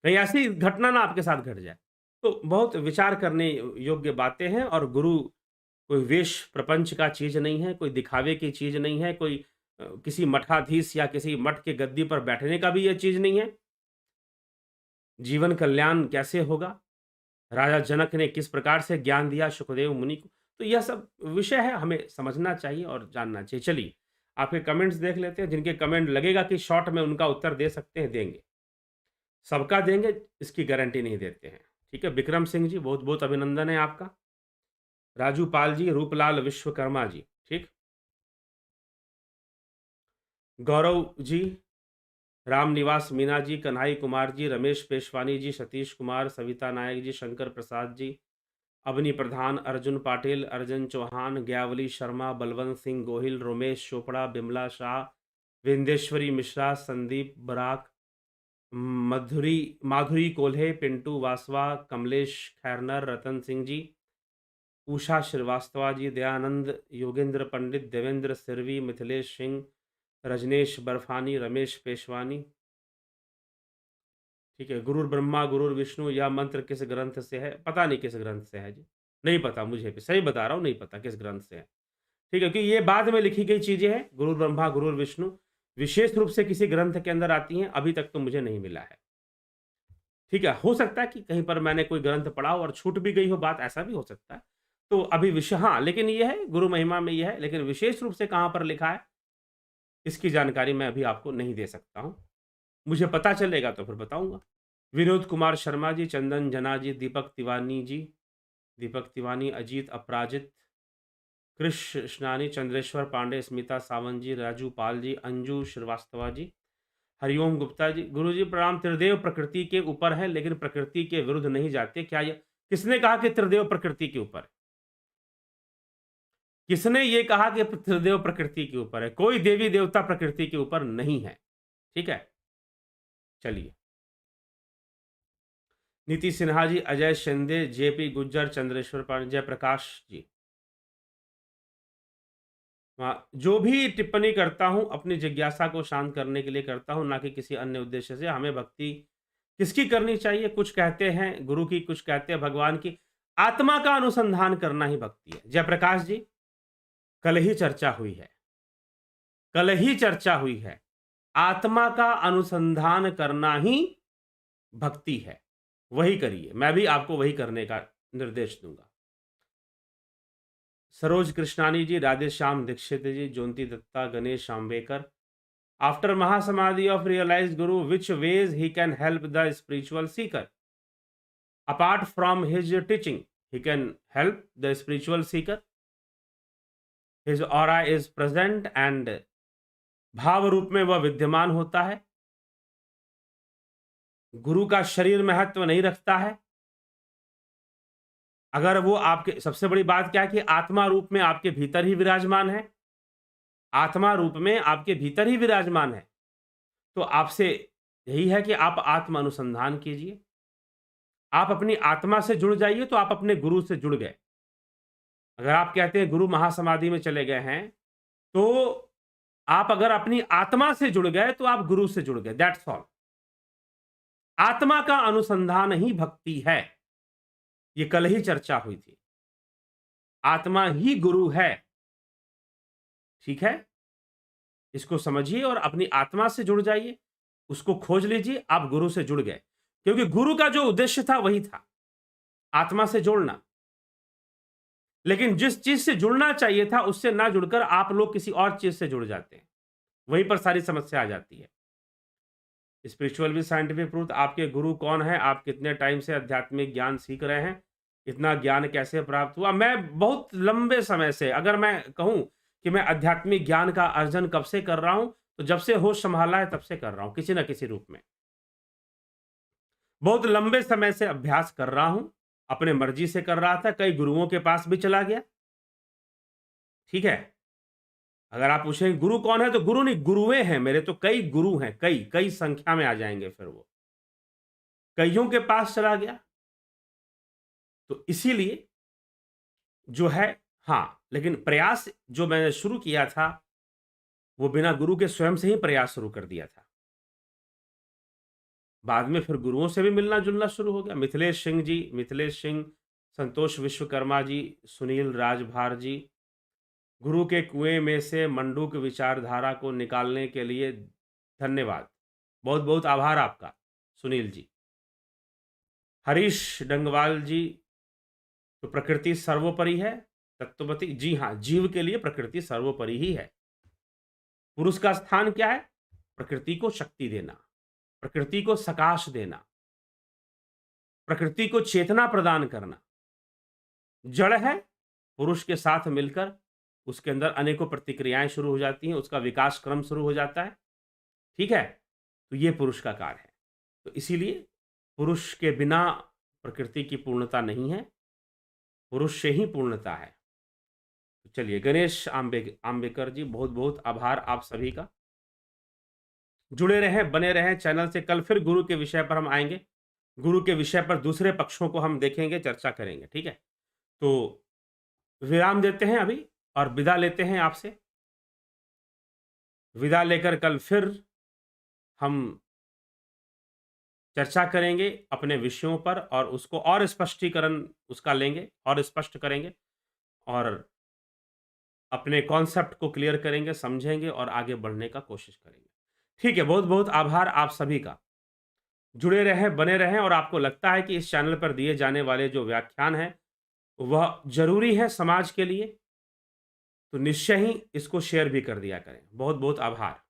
कहीं ऐसी घटना ना आपके साथ घट जाए। तो बहुत विचार करने योग्य बातें हैं और गुरु कोई वेश प्रपंच का चीज़ नहीं है, कोई दिखावे की चीज़ नहीं है, कोई किसी मठाधीश या किसी मठ के गद्दी पर बैठने का भी ये चीज़ नहीं है। जीवन कल्याण कैसे होगा? राजा जनक ने किस प्रकार से ज्ञान दिया सुखदेव मुनि को? तो यह सब विषय है, हमें समझना चाहिए और जानना चाहिए। चलिए, आपके कमेंट्स देख लेते हैं, जिनके कमेंट लगेगा कि शॉर्ट में उनका उत्तर दे सकते हैं, देंगे। सबका देंगे, इसकी गारंटी नहीं देते हैं। ठीक है? विक्रम सिंह जी, बहुत-बहुत अभिनंदन है आपका। राजू पाल जी, रूपलाल विश्वकर्मा जी, ठीक? गौरव जी, रामनिवास मीना जी, कन्हई कुमार जी, रमेश पेशवानी जी, सतीश कुमार, सविता नायक जी, शंकर प्रसाद जी, अवनी प्रधान, अर्जुन पाटिल, अर्जुन चौहान, ज्ञावली शर्मा, बलवंत सिंह गोहिल, रोमेश चोपड़ा, बिमला शाह, विंदेश्वरी मिश्रा, संदीप बराक, माधुरी कोल्हे, पिंटू वासवा, कमलेश खैरनर, रतन सिंह जी, उषा श्रीवास्तवा जी, दयानंद, योगेंद्र पंडित, देवेंद्र सिरवी, मिथिलेश सिंह, रजनेश बर्फानी, रमेश पेशवानी। ठीक है, गुरुर ब्रह्मा गुरुर विष्णु, यह मंत्र किस ग्रंथ से है? पता नहीं किस ग्रंथ से है जी, नहीं पता मुझे भी, सही बता रहा हूँ, नहीं पता किस ग्रंथ से है। ठीक है, क्योंकि ये बाद में लिखी गई चीज़ें हैं, गुरुर ब्रह्मा गुरुर विष्णु, विशेष रूप से किसी ग्रंथ के अंदर आती हैं, अभी तक तो मुझे नहीं मिला है। ठीक है, हो सकता है कि कहीं पर मैंने कोई ग्रंथ पढ़ा हो और छूट भी गई हो बात, ऐसा भी हो सकता है। तो अभी विषय हाँ, लेकिन ये है गुरु महिमा में ये है, लेकिन विशेष रूप से कहाँ पर लिखा है, इसकी जानकारी मैं अभी आपको नहीं दे सकता हूँ। मुझे पता चलेगा तो फिर बताऊँगा। विनोद कुमार शर्मा जी, चंदन जना जी, दीपक तिवानी जी, दीपक तिवानी, अजीत अपराजित, कृष्णानी, चंद्रेश्वर पांडे, स्मिता सावंत जी, राजू पाल जी, अंजू श्रीवास्तवा जी, हरिओम गुप्ता जी, गुरु जी प्रणाम। त्रिदेव प्रकृति के ऊपर है लेकिन प्रकृति के विरुद्ध नहीं जाते, क्या ये किसने कहा कि त्रिदेव प्रकृति के ऊपर है? किसने ये कहा कि त्रिदेव प्रकृति के ऊपर है? कोई देवी देवता प्रकृति के ऊपर नहीं है। ठीक है? चलिए। नीति सिन्हा जी, अजय शिंदे, जेपी गुज्जर, चंद्रेश्वर पांडे, जयप्रकाश जी। जो भी टिप्पणी करता हूं अपनी जिज्ञासा को शांत करने के लिए करता हूं, ना कि किसी अन्य उद्देश्य से। हमें भक्ति किसकी करनी चाहिए? कुछ कहते हैं गुरु की, कुछ कहते हैं भगवान की। आत्मा का अनुसंधान करना ही भक्ति है। जयप्रकाश जी, कल ही चर्चा हुई है, कल ही चर्चा हुई है। आत्मा का अनुसंधान करना ही भक्ति है। वही करिए, मैं भी आपको वही करने का निर्देश दूंगा। Saroj Krishnani ji, Radhe Shyam Dixit ji, Jyoti Datta, Ganesh Ambekar, after mahasamadhi of realized guru which ways he can help the spiritual seeker? Apart from his teaching he can help the spiritual seeker. His aura is present and भाव रूप में वह विद्यमान होता है. गुरु का शरीर महत्व नहीं रखता है. अगर वो आपके, सबसे बड़ी बात क्या है कि आत्मा रूप में आपके भीतर ही विराजमान है, आत्मा रूप में आपके भीतर ही विराजमान है, तो आपसे यही है कि आप आत्म अनुसंधान कीजिए. आप अपनी आत्मा से जुड़ जाइए तो आप अपने गुरु से जुड़ गए. अगर आप कहते हैं गुरु महासमाधि में चले गए हैं, तो आप अगर अपनी आत्मा से जुड़ गए तो आप गुरु से जुड़ गए. That's all. आत्मा का अनुसंधान ही भक्ति है. ये कल ही चर्चा हुई थी. आत्मा ही गुरु है. ठीक है, इसको समझिए और अपनी आत्मा से जुड़ जाइए, उसको खोज लीजिए. आप गुरु से जुड़ गए, क्योंकि गुरु का जो उद्देश्य था वही था, आत्मा से जोड़ना. लेकिन जिस चीज से जुड़ना चाहिए था उससे ना जुड़कर आप लोग किसी और चीज से जुड़ जाते हैं. वहीं पर सारी समस्या आ जाती है. स्पिरिचुअल भी साइंटिफिक प्रूफ. आपके गुरु कौन है, आप कितने टाइम से आध्यात्मिक ज्ञान सीख रहे हैं, इतना ज्ञान कैसे प्राप्त हुआ? मैं बहुत लंबे समय से, अगर मैं कहूं कि मैं आध्यात्मिक ज्ञान का अर्जन कब से कर रहा हूं, तो जब से होश संभाला है तब से कर रहा हूं, किसी ना किसी रूप में. बहुत लंबे समय से अभ्यास कर रहा हूं, अपने मर्जी से कर रहा था. कई गुरुओं के पास भी चला गया. ठीक है, अगर आप पूछें गुरु कौन है, तो गुरु नहीं, गुरुए हैं मेरे. तो कई गुरु हैं, कई कई संख्या में आ जाएंगे. फिर वो कईयों के पास चला गया. तो इसीलिए जो है, हाँ, लेकिन प्रयास जो मैंने शुरू किया था वो बिना गुरु के स्वयं से ही प्रयास शुरू कर दिया था. बाद में फिर गुरुओं से भी मिलना जुलना शुरू हो गया. मिथिलेश सिंह जी, मिथिलेश सिंह, संतोष विश्वकर्मा जी, सुनील राजभार जी. गुरु के कुएं में से मंडूक विचारधारा को निकालने के लिए धन्यवाद. बहुत बहुत आभार आपका सुनील जी. हरीश डंगवाल जी, तो प्रकृति सर्वोपरि है. तत्वमति, जी हाँ, जीव के लिए प्रकृति सर्वोपरि ही है. पुरुष का स्थान क्या है? प्रकृति को शक्ति देना, प्रकृति को सकाश देना, प्रकृति को चेतना प्रदान करना. जड़ है, पुरुष के साथ मिलकर उसके अंदर अनेकों प्रतिक्रियाएं शुरू हो जाती हैं, उसका विकास क्रम शुरू हो जाता है. ठीक है, तो ये पुरुष का कार्य है. तो इसीलिए पुरुष के बिना प्रकृति की पूर्णता नहीं है, पुरुष से ही पूर्णता है. तो चलिए, गणेश आंबेकर जी, बहुत बहुत आभार आप सभी का. जुड़े रहें, बने रहें चैनल से. कल फिर गुरु के विषय पर हम आएंगे. गुरु के विषय पर दूसरे पक्षों को हम देखेंगे, चर्चा करेंगे. ठीक है, तो विराम देते हैं अभी और विदा लेते हैं आपसे. विदा लेकर कल फिर हम चर्चा करेंगे अपने विषयों पर और उसको और स्पष्टीकरण उसका लेंगे और स्पष्ट करेंगे और अपने कॉन्सेप्ट को क्लियर करेंगे, समझेंगे और आगे बढ़ने का कोशिश करेंगे. ठीक है, बहुत बहुत आभार आप सभी का. जुड़े रहें, बने रहें. और आपको लगता है कि इस चैनल पर दिए जाने वाले जो व्याख्यान हैं वह जरूरी है समाज के लिए, तो निश्चय ही इसको शेयर भी कर दिया करें. बहुत बहुत आभार.